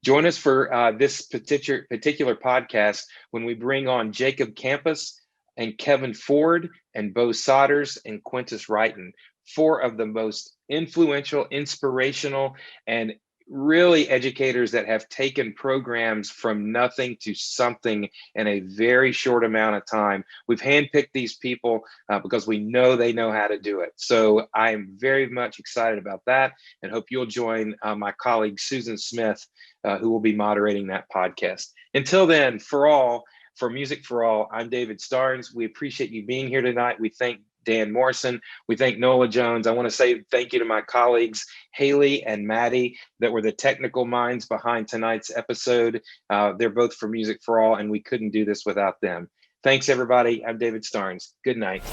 Join us for this particular podcast when we bring on Jacob Campus and Kevin Ford and Bo Sodders and Quintus Wrighton, 4 of the most influential, inspirational, and really educators that have taken programs from nothing to something in a very short amount of time. We've handpicked these people because we know they know how to do it. So I'm very much excited about that and hope you'll join my colleague, Susan Smith, who will be moderating that podcast. Until then, for Music for All, I'm David Starnes. We appreciate you being here tonight. We thank Dan Morrison. We thank Nola Jones. I want to say thank you to my colleagues, Haley and Maddie, that were the technical minds behind tonight's episode. They're both for Music for All, and we couldn't do this without them. Thanks, everybody. I'm David Starnes. Good night.